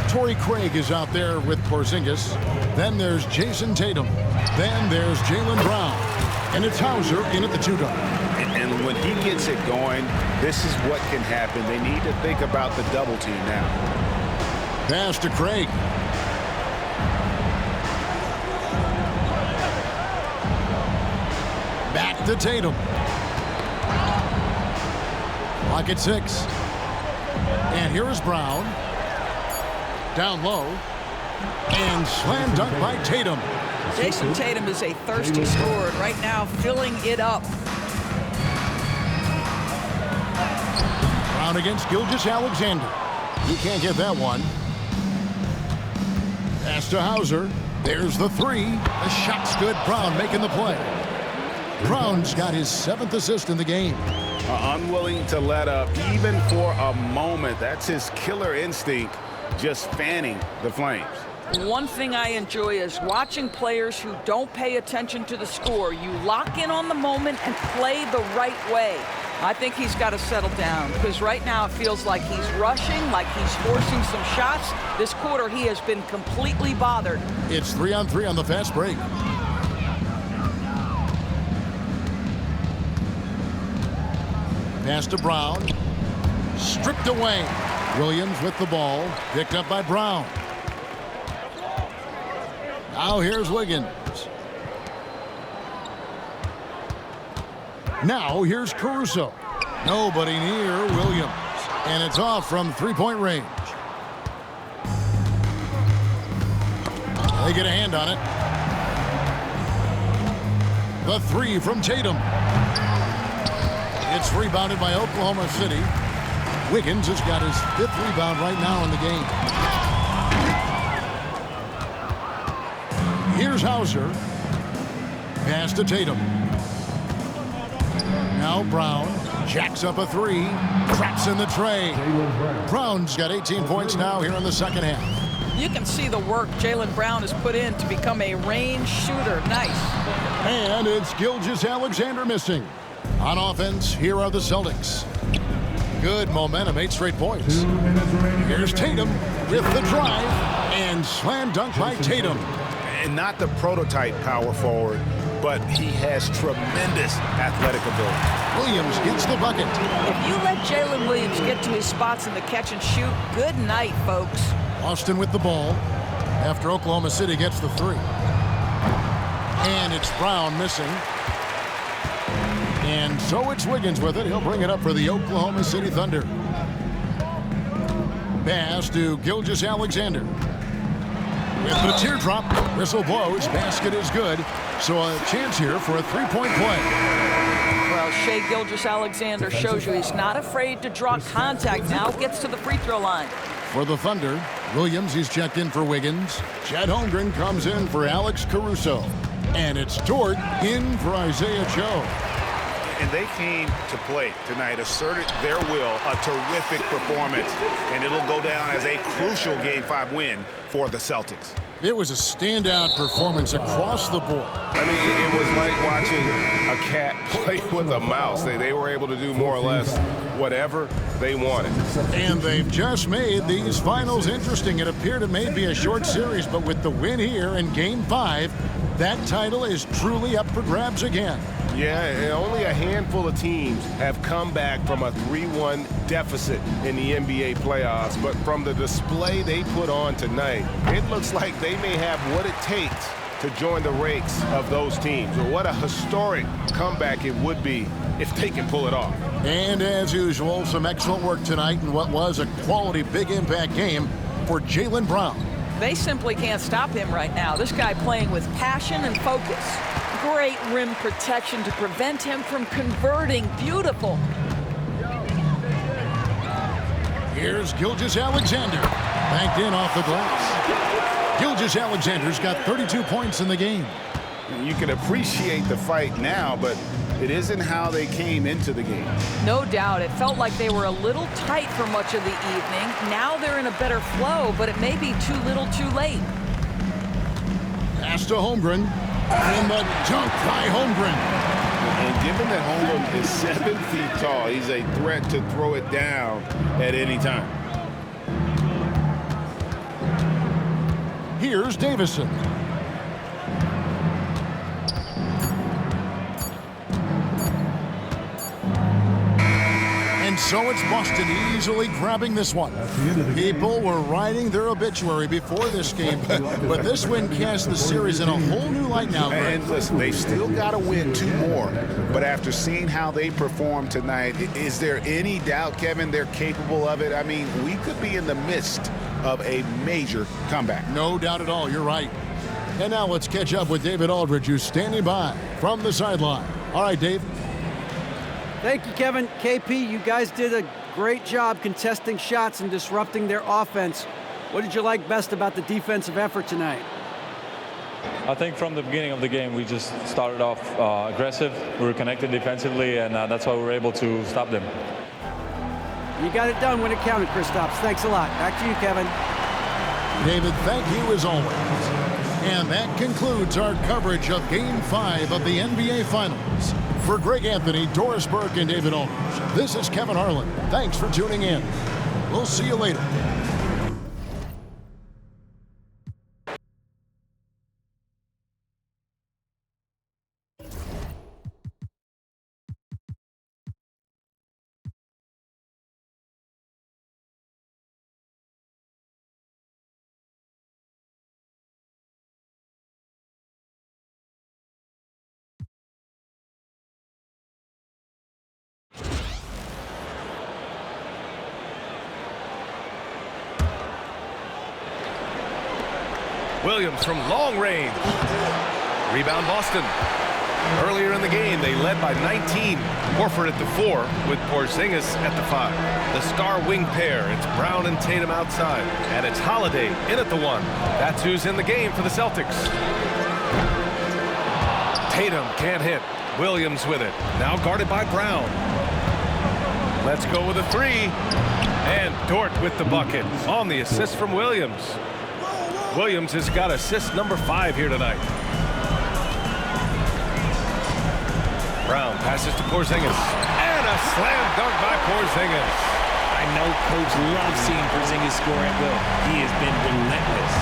A: Torrey Craig is out there with Porzingis. Then there's Jason Tatum. Then there's Jaylen Brown. And it's Hauser in at the 2-guard.
J: And when he gets it going, this is what can happen. They need to think about the double team now.
A: Pass to Craig. Back to Tatum. Clock at 6. And here is Brown. Down low. And slam dunk by Tatum.
B: Jason Tatum is a thirsty scorer, and right now filling it up.
A: Brown against Gilgeous-Alexander. You can't get that one. Pass to Hauser. There's the 3. The shot's good. Brown making the play. Brown's got his 7th assist in the game.
J: Unwilling to let up even for a moment. That's his killer instinct, just fanning the flames.
B: One thing I enjoy is watching players who don't pay attention to the score. You lock in on the moment and play the right way. I think he's got to settle down, because right now it feels like he's rushing, like he's forcing some shots. This quarter he has been completely bothered.
A: It's 3-on-3 on the fast break. Pass to Brown. Stripped away. Williams with the ball. Picked up by Brown. Now here's Wiggins. Now here's Caruso. Nobody near Williams. And it's off from three-point range. They get a hand on it. The three from Tatum. It's rebounded by Oklahoma City. Wiggins has got his 5th rebound right now in the game. Here's Hauser. Pass to Tatum. Now Brown jacks up a 3. Traps in the tray. Brown's got 18 points now here in the second half.
B: You can see the work Jaylen Brown has put in to become a range shooter. Nice.
A: And it's Gilgeous-Alexander missing. On offense, here are the Celtics. Good momentum, 8 straight points. Here's Tatum with the drive, and slam dunk by Tatum.
J: And not the prototype power forward, but he has tremendous athletic ability.
A: Williams gets the bucket.
B: If you let Jalen Williams get to his spots in the catch and shoot, good night, folks.
A: Austin with the ball after Oklahoma City gets the 3. And it's Brown missing. And so it's Wiggins with it. He'll bring it up for the Oklahoma City Thunder. Pass to Gilgeous-Alexander. With the teardrop, whistle blows, basket is good. So a chance here for a 3-point play.
B: Well, Shai Gilgeous-Alexander shows you he's not afraid to draw contact. Now gets to the free throw line.
A: For the Thunder, Williams, he's checked in for Wiggins. Chet Holmgren comes in for Alex Caruso. And it's Dort in for Isaiah Joe.
J: And they came to play tonight, asserted their will, a terrific performance, and it'll go down as a crucial Game 5 win for the Celtics.
A: It was a standout performance across the board.
C: I mean, it was like watching a cat play with a mouse. They were able to do more or less whatever they wanted.
A: And they've just made these finals interesting. It appeared it may be a short series, but with the win here in Game 5, that title is truly up for grabs again.
C: Yeah, and only a handful of teams have come back from a 3-1 deficit in the NBA playoffs. But from the display they put on tonight, it looks like they may have what it takes to join the ranks of those teams. Or what a historic comeback it would be if they can pull it off.
A: And as usual, some excellent work tonight in what was a quality big impact game for Jaylen Brown.
B: They simply can't stop him right now. This guy playing with passion and focus. Great rim protection to prevent him from converting. Beautiful.
A: Here's Gilgeous-Alexander. Banked in off the glass. Gilgeous-Alexander's got 32 points in the game.
J: You can appreciate the fight now, but it isn't how they came into the game.
B: No doubt. It felt like they were a little tight for much of the evening. Now they're in a better flow, but it may be too little too late.
A: Pass to Holmgren. And the dunk by Holmgren.
J: And given that Holmgren is 7 feet tall, he's a threat to throw it down at any time.
A: Here's Davison. And so it's Boston easily grabbing this one. People were writing their obituary before this game, but this win casts the series in a whole new light now, Greg.
J: And listen, they've still got to win 2 more, but after seeing how they performed tonight, is there any doubt, Kevin, they're capable of it? I mean, we could be in the midst of a major comeback.
A: No doubt at all, you're right. And now let's catch up with David Aldridge, who's standing by from the sideline. All right, Dave.
D: Thank you, Kevin. KP, you guys did a great job contesting shots and disrupting their offense. What did you like best about the defensive effort tonight?
E: I think from the beginning of the game, we just started off aggressive. We were connected defensively, and that's why we were able to stop them.
D: You got it done when it counted, Kristaps. Thanks a lot. Back to you, Kevin.
A: David, thank you as always. And that concludes our coverage of Game 5 of the NBA Finals. For Greg Anthony, Doris Burke, and David Aldridge, this is Kevin Harlan. Thanks for tuning in. We'll see you later.
L: Williams from long range. Rebound Boston. Earlier in the game, they led by 19. Horford at the 4 with Porzingis at the 5. The star wing pair, it's Brown and Tatum outside. And it's Holiday in at the 1. That's who's in the game for the Celtics. Tatum can't hit. Williams with it. Now guarded by Brown. Let's go with a 3. And Dort with the bucket on the assist from Williams. Williams has got assist number 5 here tonight. Brown passes to Porzingis. And a slam dunk by Porzingis.
F: I know Coach loves seeing Porzingis score at will. He has been relentless.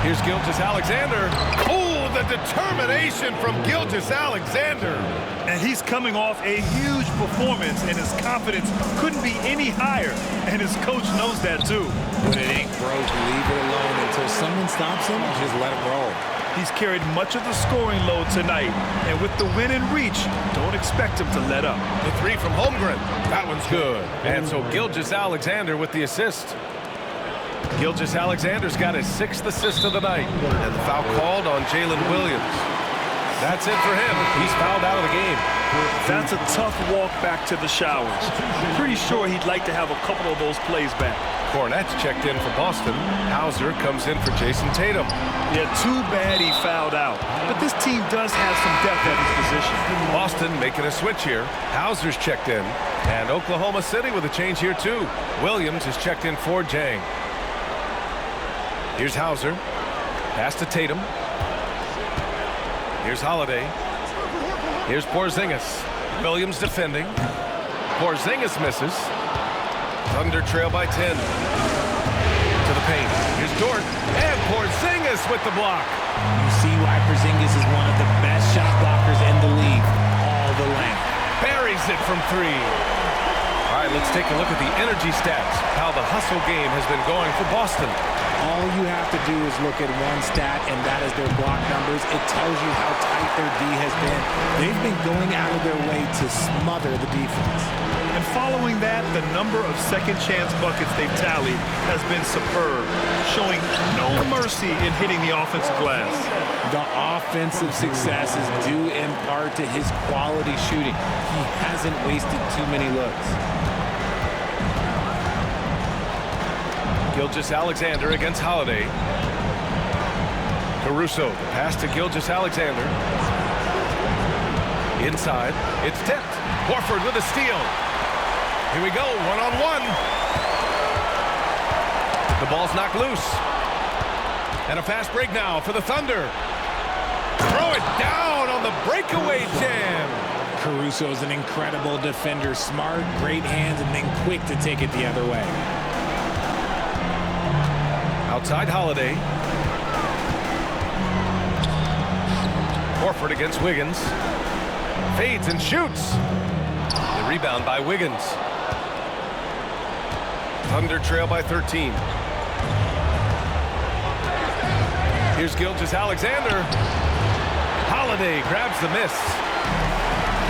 L: Here's Gilgeous-Alexander. Oh, the determination from Gilgeous-Alexander.
G: And he's coming off a huge performance, and his confidence couldn't be any higher. And his coach knows that, too.
F: When it ain't broke, leave it alone until someone stops him. Just let it roll.
G: He's carried much of the scoring load tonight. And with the win in reach, don't expect him to let up.
L: The 3 from Holmgren. That one's good. And so Gilgeous-Alexander with the assist. Gilgeous-Alexander's got his 6th assist of the night. And the foul called on Jalen Williams. That's it for him. He's fouled out of the game.
G: That's a tough walk back to the showers. Pretty sure he'd like to have a couple of those plays back.
L: Cornette's checked in for Boston. Hauser comes in for Jason Tatum.
G: Yeah, too bad he fouled out. But this team does have some depth at his position.
L: Boston making a switch here. Hauser's checked in. And Oklahoma City with a change here too. Williams is checked in for Jang. Here's Hauser. Pass to Tatum. Here's Holiday. Here's Porzingis. Williams defending. Porzingis misses. Thunder trail by 10. To the paint. Here's Dort. And Porzingis with the block.
F: You see why Porzingis is one of the best shot blockers in the league. All the length.
L: Buries it from 3. All right, let's take a look at the energy stats. How the hustle game has been going for Boston.
F: All you have to do is look at one stat, and that is their block numbers. It tells you how tight their D has been. They've been going out of their way to smother the defense.
G: And following that, the number of second chance buckets they've tallied has been superb, showing no mercy in hitting the offensive glass.
F: The offensive success is due in part to his quality shooting. He hasn't wasted too many looks.
L: Gilgeous-Alexander against Holiday. Caruso, the pass to Gilgeous-Alexander. Inside, it's tipped. Horford with a steal. Here we go, one-on-one. The ball's knocked loose. And a fast break now for the Thunder. Throw it down on the breakaway jam.
F: Caruso is an incredible defender. Smart, great hands, and then quick to take it the other way.
L: Outside Holiday. Horford against Wiggins. Fades and shoots. The rebound by Wiggins. Thunder trail by 13. Here's Gilgeous-Alexander. Holiday grabs the miss.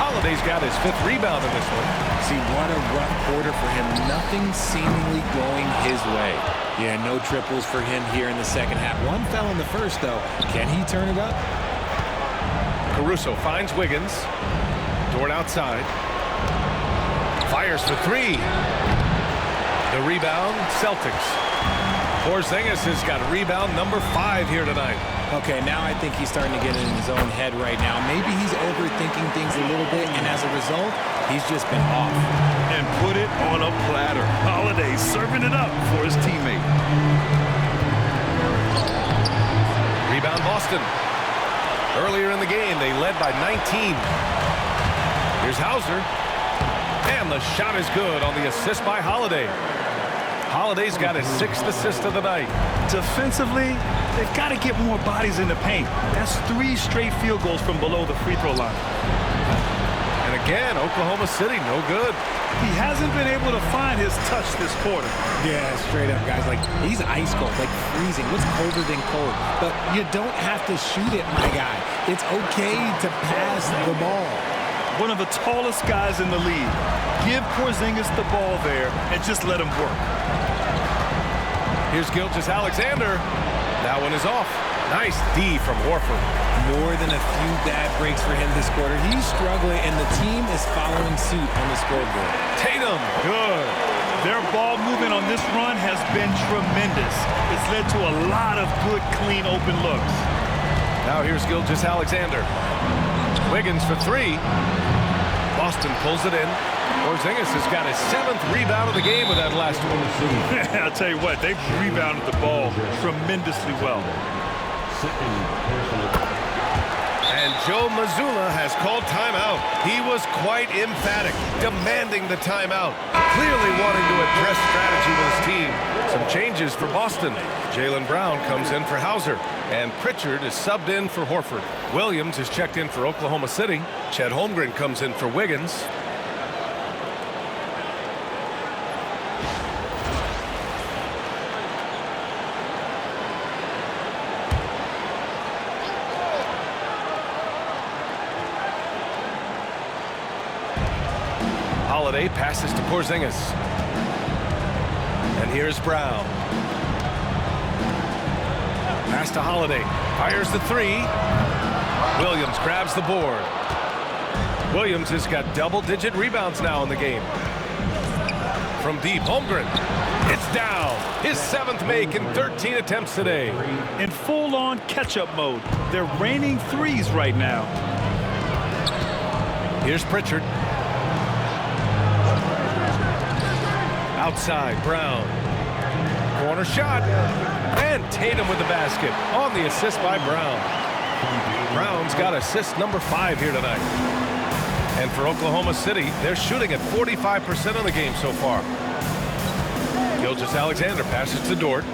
L: Holiday's got his 5th rebound in this one.
F: See, what a rough quarter for him. Nothing seemingly going his way. Yeah, no triples for him here in the second half. One fell in the first, though. Can he turn it up?
L: Caruso finds Wiggins. Dort outside. Fires for 3. The rebound, Celtics. Porzingis has got rebound number 5 here tonight.
F: Okay, now I think he's starting to get in his own head right now. Maybe he's overthinking things a little bit, and as a result, he's just been off.
G: And put it on a platter. Holiday serving it up for his teammate.
L: Rebound Boston. Earlier in the game, they led by 19. Here's Hauser. And the shot is good on the assist by Holiday. Holiday's got his 6th assist of the night.
G: Defensively, they've got to get more bodies in the paint. That's 3 straight field goals from below the free throw line.
L: And again, Oklahoma City, no good.
G: He hasn't been able to find his touch this quarter.
F: Yeah, straight up, guys. Like, he's ice cold, like freezing. What's colder than cold? But you don't have to shoot it, my guy. It's okay to pass the ball.
G: One of the tallest guys in the league. Give Porzingis the ball there and just let him work.
L: Here's Gilgeous-Alexander. That one is off. Nice D from Horford.
F: More than a few bad breaks for him this quarter. He's struggling, and the team is following suit on the scoreboard.
L: Tatum, good.
G: Their ball movement on this run has been tremendous. It's led to a lot of good, clean, open looks.
L: Now here's Gilgeous-Alexander. Wiggins for three. Boston pulls it in. Porzingis has got his 7th rebound of the game with that last one.
G: I'll tell you what, they've rebounded the ball tremendously well.
L: And Joe Mazzulla has called timeout. He was quite emphatic, demanding the timeout, clearly wanting to address strategy with his team. Some changes for Boston. Jaylen Brown comes in for Hauser, and Pritchard is subbed in for Horford. Williams is checked in for Oklahoma City. Chet Holmgren comes in for Wiggins. Holiday passes to Porzingis. And here's Brown. Pass to Holiday. Fires the three. Williams grabs the board. Williams has got double-digit rebounds now in the game. From deep, Holmgren. It's down. His 7th make in 13 attempts today.
G: In full-on catch-up mode. They're raining threes right now.
L: Here's Pritchard. Outside, Brown. Corner shot. And Tatum with the basket on the assist by Brown. Brown's got assist number 5 here tonight. And for Oklahoma City, they're shooting at 45% of the game so far. Gilgeous-Alexander passes to Dort.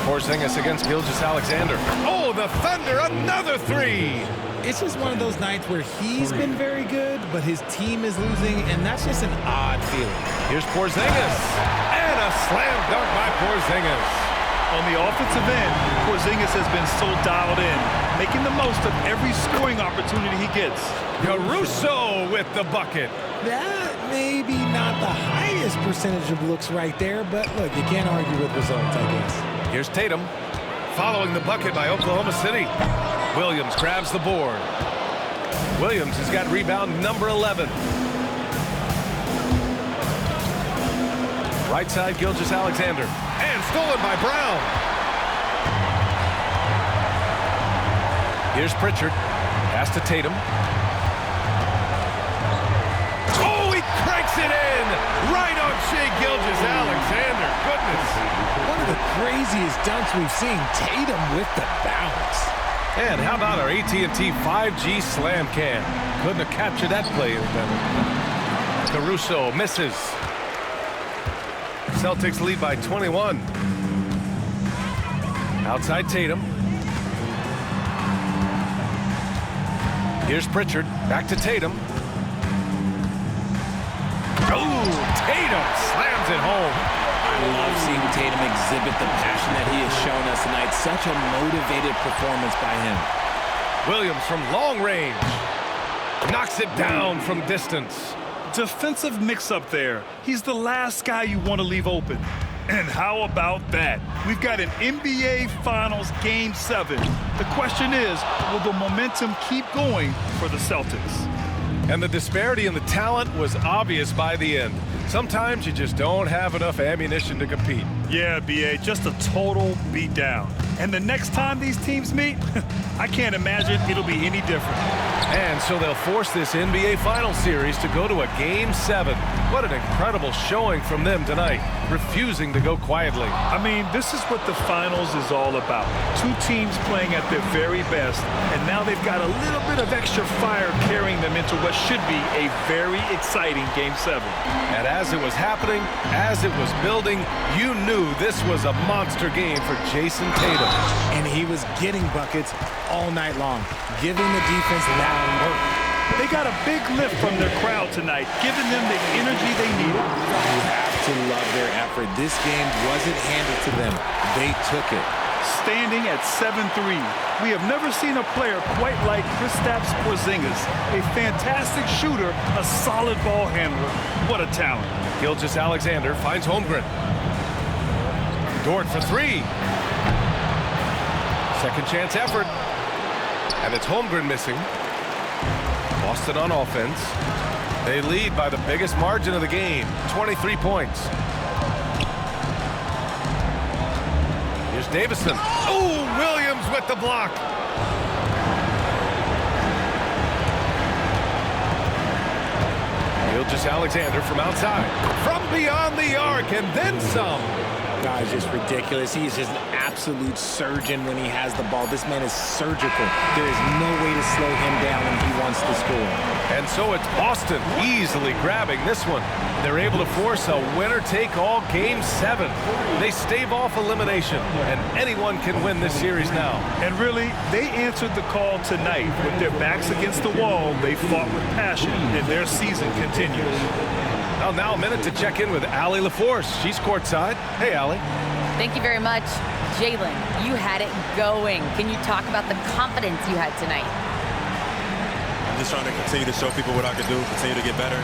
L: Porzingis against Gilgeous-Alexander. Oh, the Thunder, another three!
F: It's just one of those nights where he's been very good, but his team is losing, and that's just an odd feeling.
L: Here's Porzingis, and a slam dunk by Porzingis.
G: On the offensive end, Porzingis has been so dialed in, making the most of every scoring opportunity he gets.
L: Caruso with the bucket.
F: That may be not the highest percentage of looks right there, but look, you can't argue with results, I guess.
L: Here's Tatum, following the bucket by Oklahoma City. Williams grabs the board. Williams has got rebound number 11. Right side, Gilgeous-Alexander. And stolen by Brown. Here's Pritchard. Pass to Tatum. Oh, he cranks it in! Right on Shai Gilgeous-Alexander. Goodness.
F: One of the craziest dunks we've seen. Tatum with the bounce.
L: And how about our AT&T 5G slam cam? Couldn't have captured that play any better. Caruso misses. Celtics lead by 21. Outside Tatum. Here's Pritchard. Back to Tatum. Oh, Tatum slams it home.
N: I love seeing Tatum exhibit the passion that he has shown us tonight. Such a motivated performance by him.
L: Williams from long range. Knocks it down from distance.
G: Defensive mix-up there. He's the last guy you want to leave open. And how about that? We've got an NBA Finals Game 7. The question is, will the momentum keep going for the Celtics?
L: And the disparity in the talent was obvious by the end. Sometimes you just don't have enough ammunition to compete.
G: Yeah, B.A., just a total beatdown. And the next time these teams meet, I can't imagine it'll be any different.
L: And so they'll force this NBA Finals series to go to a Game 7. What an incredible showing from them tonight, refusing to go quietly.
G: I mean, this is what the Finals is all about. Two teams playing at their very best, and now they've got a little bit of extra fire carrying them into what should be a very exciting Game 7.
L: And as it was happening, as it was building, you knew this was a monster game for Jason Tatum.
F: And he was getting buckets all night long, giving the defense that work.
G: They got a big lift from their crowd tonight, giving them the energy they needed.
N: You have to love their effort. This game wasn't handed to them. They took it.
G: Standing at 7-3, we have never seen a player quite like Kristaps Porzingis. A fantastic shooter, a solid ball handler. What a talent.
L: Gilgeous-Alexander finds Holmgren. Dort for three. Second chance effort. And it's Holmgren missing. Boston on offense. They lead by the biggest margin of the game, 23 points. Here's Davison. Oh, Williams with the block. Gilgeous-Alexander from outside. From beyond the arc and then some.
N: Guys, just ridiculous. He is just an absolute surgeon when he has the ball. This man is surgical. There is no way to slow him down when he wants to score.
L: And so it's Boston easily grabbing this one. They're able to force a winner-take-all Game 7. They stave off elimination, and anyone can win this series now.
G: And really, they answered the call tonight. With their backs against the wall, they fought with passion, and their season continues.
L: Well, now a minute to check in with Allie LaForce. She's courtside. Hey, Allie.
H: Thank you very much. Jalen, you had it going. Can you talk about the confidence you had tonight?
O: I'm just trying to continue to show people what I can do, continue to get better.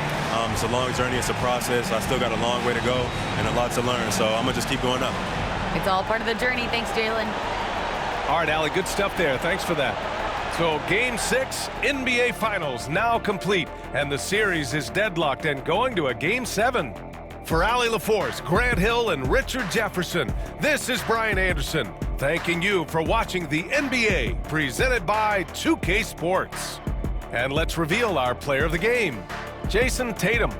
O: It's a long journey. It's a process. I still got a long way to go and a lot to learn, so I'm going to just keep going up.
H: It's all part of the journey. Thanks, Jalen.
L: All right, Allie, good stuff there. Thanks for that. So Game 6, NBA Finals now complete, and the series is deadlocked and going to a Game 7. For Allie LaForce, Grant Hill, and Richard Jefferson, this is Brian Anderson, thanking you for watching the NBA, presented by 2K Sports. And let's reveal our player of the game, Jason Tatum.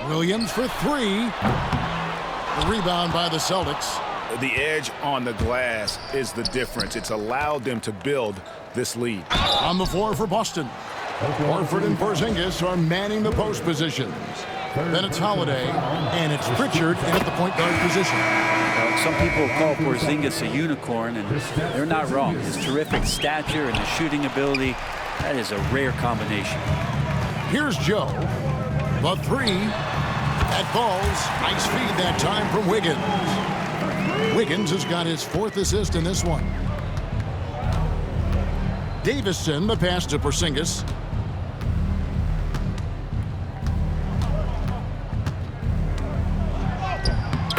A: Williams for three. The rebound by the Celtics.
J: The edge on the glass is the difference. It's allowed them to build this lead.
A: On the floor for Boston, Horford and Porzingis are manning the post positions. Then it's Holiday, and it's Pritchard in at the point guard position.
I: Some people call Porzingis a unicorn, and they're not wrong. His terrific stature and his shooting ability, that is a rare combination.
A: Here's Joe. The three. That falls. Nice feed that time from Wiggins. Wiggins has got his 4th assist in this one. Davison, the pass to Porzingis.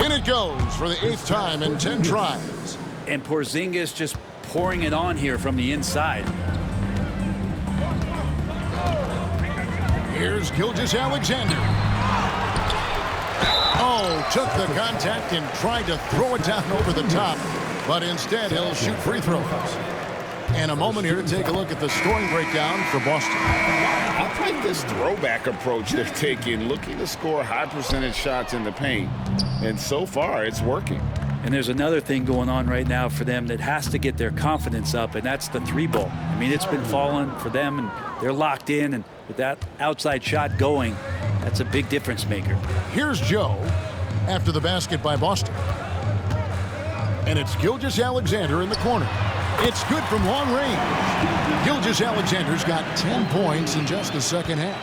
A: In it goes for the 8th time in 10 tries.
I: And Porzingis just pouring it on here from the inside.
A: Here's Gilgeous-Alexander. Oh, took the contact and tried to throw it down over the top, but instead he'll shoot free throws. And a moment here to take a look at the scoring breakdown for Boston.
J: I like this throwback approach they're taking, looking to score high percentage shots in the paint. And so far, it's working.
I: And there's another thing going on right now for them that has to get their confidence up, and that's the 3-ball. I mean, it's been falling for them, and they're locked in, and with that outside shot going, that's a big difference maker.
A: Here's Joe after the basket by Boston. And it's Gilgeous-Alexander in the corner. It's good from long range. Gilgeous-Alexander's got 10 points in just the second half.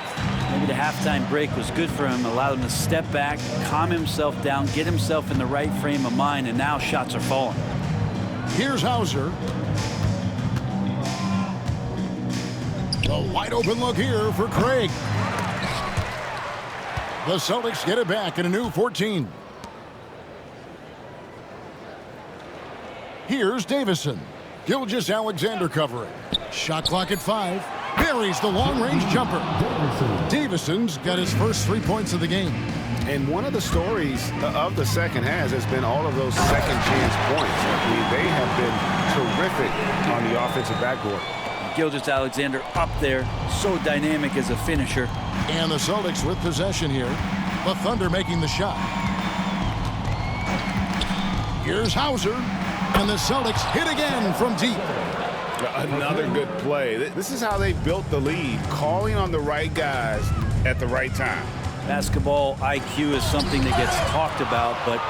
I: Maybe the halftime break was good for him, allowed him to step back, calm himself down, get himself in the right frame of mind, and now shots are falling.
A: Here's Hauser. A wide open look here for Craig. The Celtics get it back in a new 14. Here's Davison. Gilgeous-Alexander covering. Shot clock at 5. Buries the long-range jumper. Davison's got his first 3 points of the game.
J: And one of the stories of the second half has been all of those second chance points. I mean, they have been terrific on the offensive backboard.
I: Gilgeous-Alexander up there, so dynamic as a finisher.
A: And the Celtics with possession here. The Thunder making the shot. Here's Hauser. And the Celtics hit again from deep.
C: Another good play. This is how they built the lead, calling on the right guys at the right time.
I: Basketball IQ is something that gets talked about, but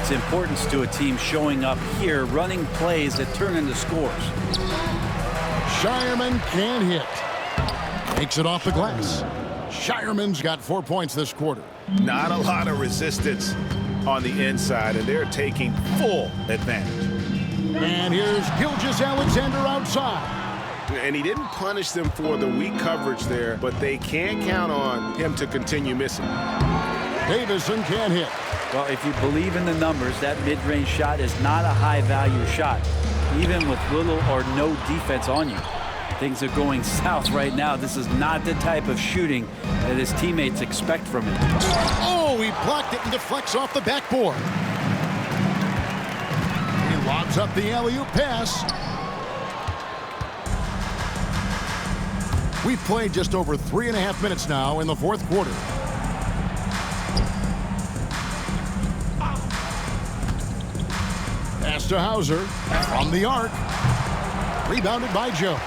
I: its importance to a team showing up here, running plays that turn into scores.
A: Shireman can hit. Takes it off the glass. Shireman's got 4 points this quarter.
J: Not a lot of resistance on the inside, and they're taking full advantage.
A: And here's Gilgeous-Alexander outside.
C: And he didn't punish them for the weak coverage there, but they can count on him to continue missing.
A: Davison can hit.
I: Well, if you believe in the numbers, that mid-range shot is not a high-value shot, even with little or no defense on you. Things are going south right now. This is not the type of shooting that his teammates expect from him.
A: Oh, he blocked it and deflects off the backboard. He lobs up the alley-oop pass. We've played just over 3.5 minutes now in the fourth quarter. Pass to Hauser from the arc. Rebounded by Joe.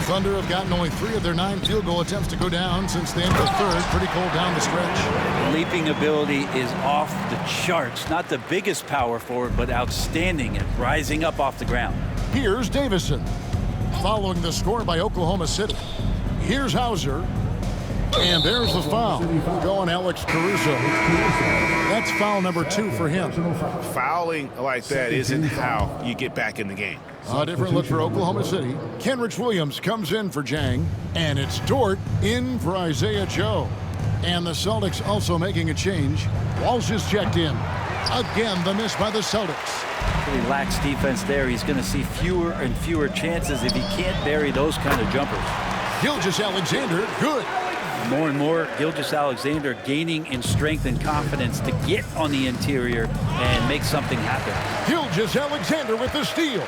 A: Thunder have gotten only 3 of their 9 field goal attempts to go down since the end of the third. Pretty cold down the stretch.
I: Leaping ability is off the charts. Not the biggest power forward, but outstanding at rising up off the ground.
A: Here's Davison. Following the score by Oklahoma City. Here's Hauser. And there's the foul. Going Alex Caruso. That's foul number 2 for him.
C: Fouling like that isn't how you get back in the game.
A: A different look for Oklahoma City. Kenrich Williams comes in for Jang. And it's Dort in for Isaiah Joe. And the Celtics also making a change. Walsh is checked in. Again, the miss by the Celtics.
I: Really lax defense there. He's going to see fewer and fewer chances if he can't bury those kind of jumpers.
A: Gilgeous-Alexander, good.
I: More and more, Gilgeous-Alexander gaining in strength and confidence to get on the interior and make something happen.
A: Gilgeous-Alexander with the steal.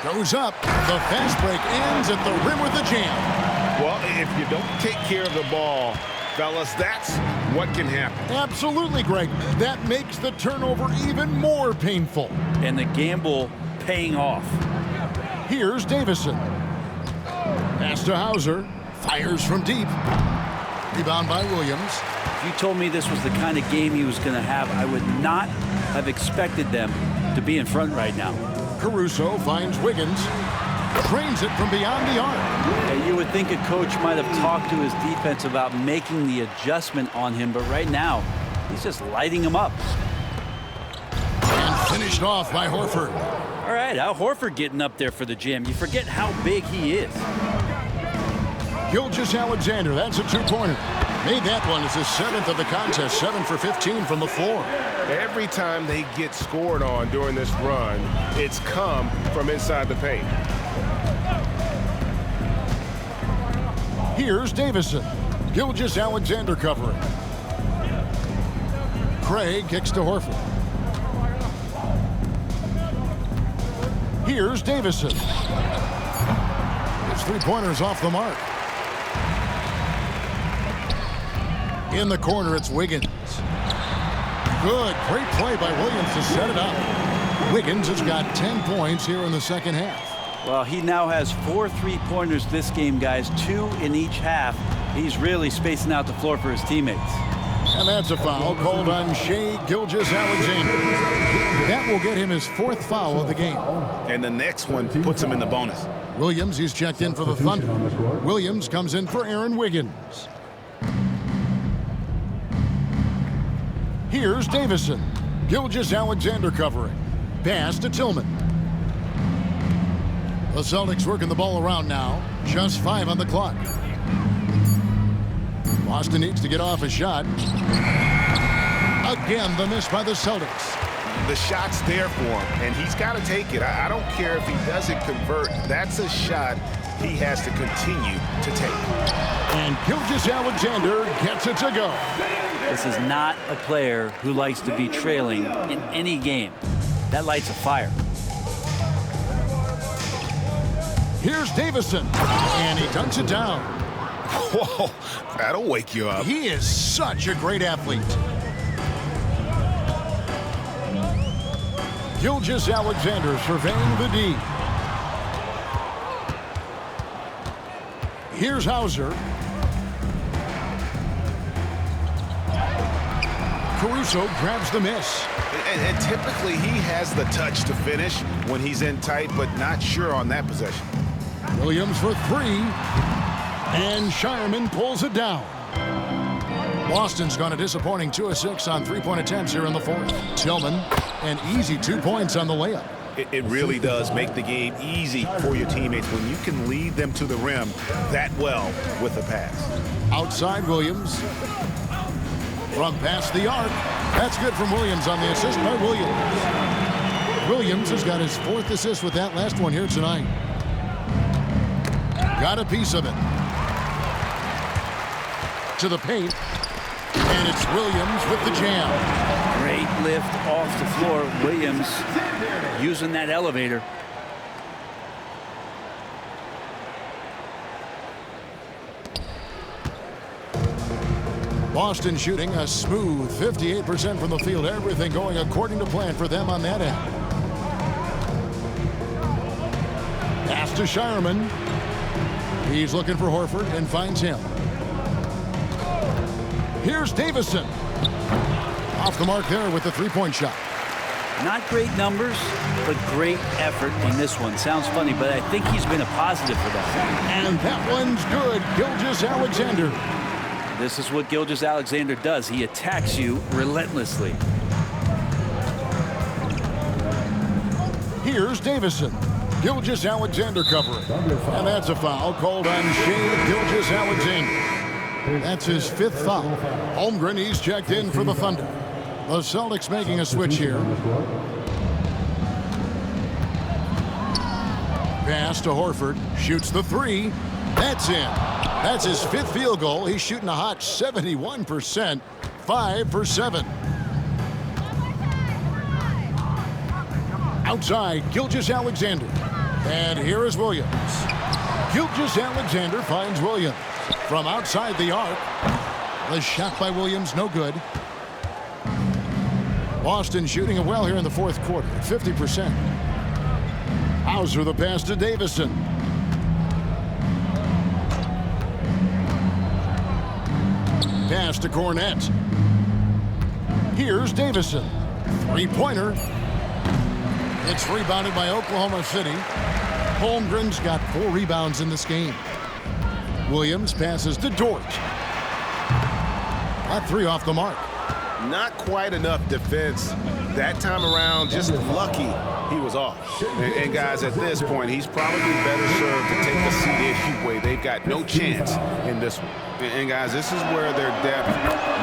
A: Goes up. The fast break ends at the rim with a jam.
C: Well, if you don't take care of the ball, fellas, that's what can happen.
A: Absolutely, Greg. That makes the turnover even more painful.
I: And the gamble paying off.
A: Here's Davison. Pass to Hauser. Fires from deep. Rebound by Williams.
I: If you told me this was the kind of game he was going to have, I would not have expected them to be in front right now.
A: Caruso finds Wiggins. Trains it from beyond the arc.
I: Yeah, you would think a coach might have talked to his defense about making the adjustment on him, but right now, he's just lighting him up.
A: And finished off by Horford.
I: All right, Al Horford getting up there for the jam. You forget how big he is.
A: Gilgeous-Alexander, that's a 2-pointer. Made that one as his 7th of the contest, 7 for 15 from the floor.
C: Every time they get scored on during this run, it's come from inside the paint.
A: Here's Davison. Gilgeous-Alexander covering. Craig kicks to Horford. Here's Davison. His 3-pointers off the mark. In the corner, it's Wiggins. Good, great play by Williams to set it up. Wiggins has got 10 points here in the second half.
I: Well, he now has 4 3-pointers this game, guys, 2 in each half. He's really spacing out the floor for his teammates.
A: And that's a foul called on Shai Gilgeous-Alexander. That will get him his 4th foul of the game.
J: And the next one puts him in the bonus.
A: Williams, he's checked in for the Thunder. Williams comes in for Aaron Wiggins. Here's Davison. Gilgeous-Alexander covering. Pass to Tillman. The Celtics working the ball around now. Just 5 on the clock. Boston needs to get off a shot. Again, the miss by the Celtics.
C: The shot's there for him, and he's got to take it. I don't care if he doesn't convert. That's a shot he has to continue to take.
A: And Gilgeous-Alexander gets it to go.
I: This is not a player who likes to be trailing in any game. That lights a fire.
A: Here's Davison, and he dunks it down.
C: Whoa, that'll wake you up.
A: He is such a great athlete. Gilgeous-Alexander surveying the D. Here's Hauser. Caruso grabs the miss.
J: And typically he has the touch to finish when he's in tight, but not sure on that possession.
A: Williams for three. And Shireman pulls it down. Boston's gone a disappointing 2 of 6 on three-point attempts here in the fourth. Tillman, an easy 2 points on the layup.
J: It really does make the game easy for your teammates when you can lead them to the rim that well with a pass.
A: Outside Williams. From past the arc. That's good from Williams on the assist by Williams. Williams has got his 4th assist with that last one here tonight. Got a piece of it. To the paint. And it's Williams with the jam.
I: Great lift off the floor. Williams using that elevator.
A: Boston shooting a smooth 58% from the field. Everything going according to plan for them on that end. Pass to Shireman. He's looking for Horford and finds him. Here's Davison. Off the mark there with the three-point shot.
I: Not great numbers, but great effort in this one. Sounds funny, but I think he's been a positive for them.
A: And that one's good. Gilgeous-Alexander.
I: This is what Gilgeous-Alexander does. He attacks you relentlessly.
A: Here's Davison. Gilgeous-Alexander covering. And that's a foul called on Shai Gilgeous-Alexander. That's his 5th foul. Holmgren, he's checked in for the Thunder. The Celtics making a switch here. Pass to Horford. Shoots the 3. That's in. That's his 5th field goal. He's shooting a hot 71%. 5 for 7. Outside, Gilgeous-Alexander. And here is Williams. Gilgeous-Alexander finds Williams. From outside the arc. The shot by Williams, no good. Boston shooting it well here in the fourth quarter at 50%. Hauser the pass to Davison. Pass to Cornette. Here's Davison. Three-pointer. It's rebounded by Oklahoma City. Holmgren's got 4 rebounds in this game. Williams passes to Dort. That 3 off the mark.
C: Not quite enough defense that time around. Just lucky he was off. And guys, at this point, he's probably better served to take a seat anyway. They've got no chance in this one. And guys, this is where their depth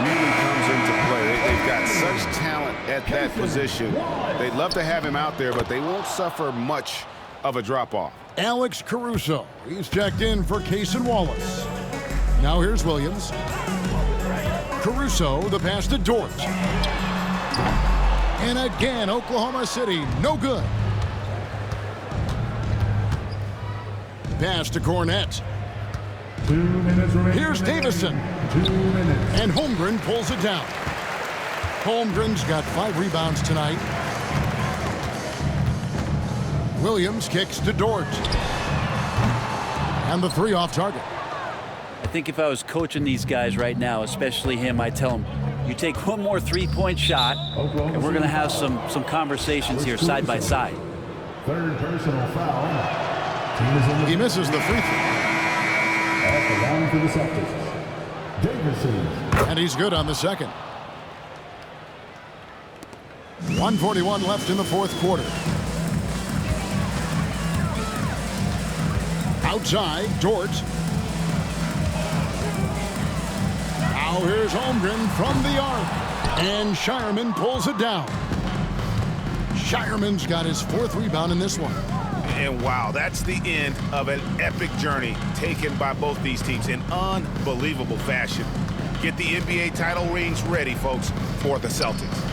C: really comes into play. They've got such talent at that position. They'd love to have him out there, but they won't suffer much of a drop-off.
A: Alex Caruso. He's checked in for Cason Wallace. Now here's Williams. Caruso, the pass to Dort. And again, Oklahoma City, no good. Pass to Cornette.
K: 2 minutes remaining.
A: Here's Davison.
K: 2 minutes.
A: And Holmgren pulls it down. Holmgren's got 5 rebounds tonight. Williams kicks to Dort. And the 3 off target.
I: I think if I was coaching these guys right now, especially him, I'd tell him, you take one more 3-point shot, and we're going to have some conversations here side by side.
K: 3rd personal foul.
A: He misses the free throw.
K: At the line for the Celtics, Davison.
A: And he's good on the second. 1:41 left in the fourth quarter. Outside, Dort. Now here's Holmgren from the arc. And Shireman pulls it down. Shireman's got his 4th rebound in this one.
J: And wow, that's the end of an epic journey taken by both these teams in unbelievable fashion. Get the NBA title rings ready, folks, for the Celtics.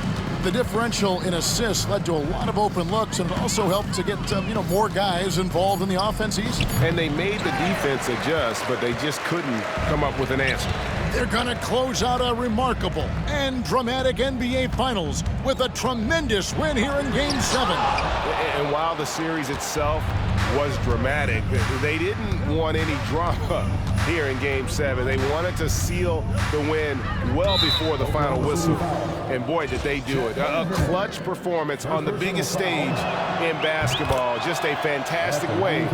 A: The differential in assists led to a lot of open looks, and it also helped to get more guys involved in the offense easy.
C: And they made the defense adjust, but they just couldn't come up with an answer.
A: They're going to close out a remarkable and dramatic NBA Finals with a tremendous win here in Game 7.
C: And while the series itself was dramatic. They didn't want any drama here in Game 7. They wanted to seal the win well before the final whistle. And boy, did they do it. A clutch performance on the biggest stage in basketball. Just a fantastic way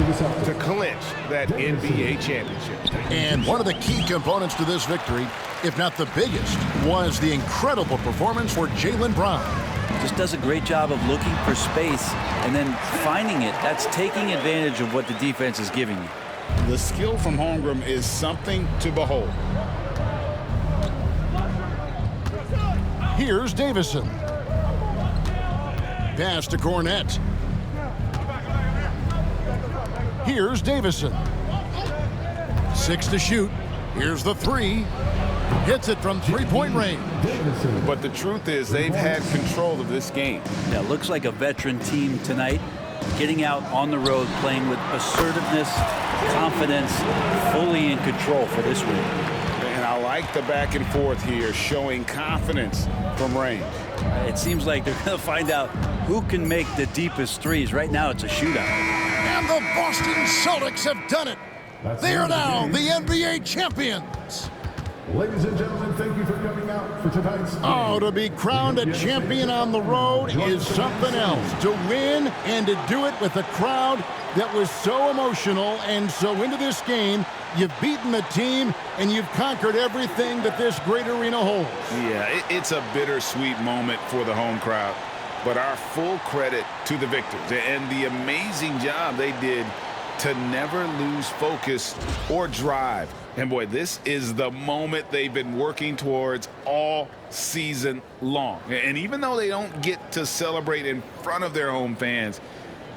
C: to clinch that NBA championship.
A: And one of the key components to this victory, if not the biggest, was the incredible performance for Jaylen Brown.
I: Just does a great job of looking for space and then finding it. That's taking advantage of what the defense is giving you.
J: The skill from Holmgren is something to behold.
A: Here's Davison. Pass to Cornette. Here's Davison. 6 to shoot. Here's the 3. Hits it from three-point range.
J: But the truth is they've had control of this game.
I: Yeah, looks like a veteran team tonight. Getting out on the road, playing with assertiveness, confidence, fully in control for this week.
J: And I like the back and forth here, showing confidence from range.
I: It seems like they're going to find out who can make the deepest threes. Right now, it's a shootout.
A: And the Boston Celtics have done it. They are now the NBA champions.
K: Ladies and gentlemen, thank you for coming out for tonight's game.
A: Oh, to be crowned a champion on the road is something else. To win and to do it with a crowd that was so emotional and so into this game, you've beaten the team and you've conquered everything that this great arena holds.
J: Yeah, it's a bittersweet moment for the home crowd, but our full credit to the victors and the amazing job they did to never lose focus or drive. And boy, this is the moment they've been working towards all season long. And even though they don't get to celebrate in front of their home fans,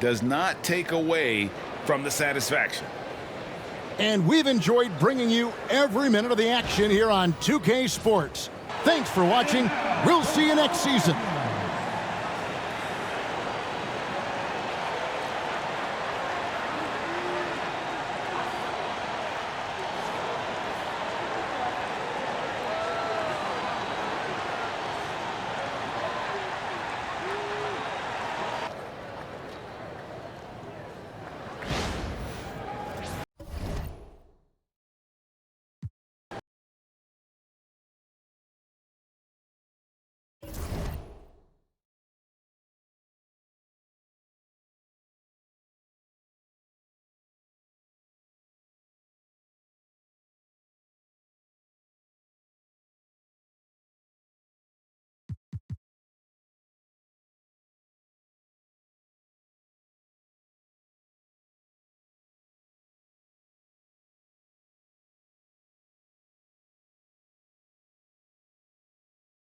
J: does not take away from the satisfaction.
A: And we've enjoyed bringing you every minute of the action here on 2K Sports. Thanks for watching. We'll see you next season.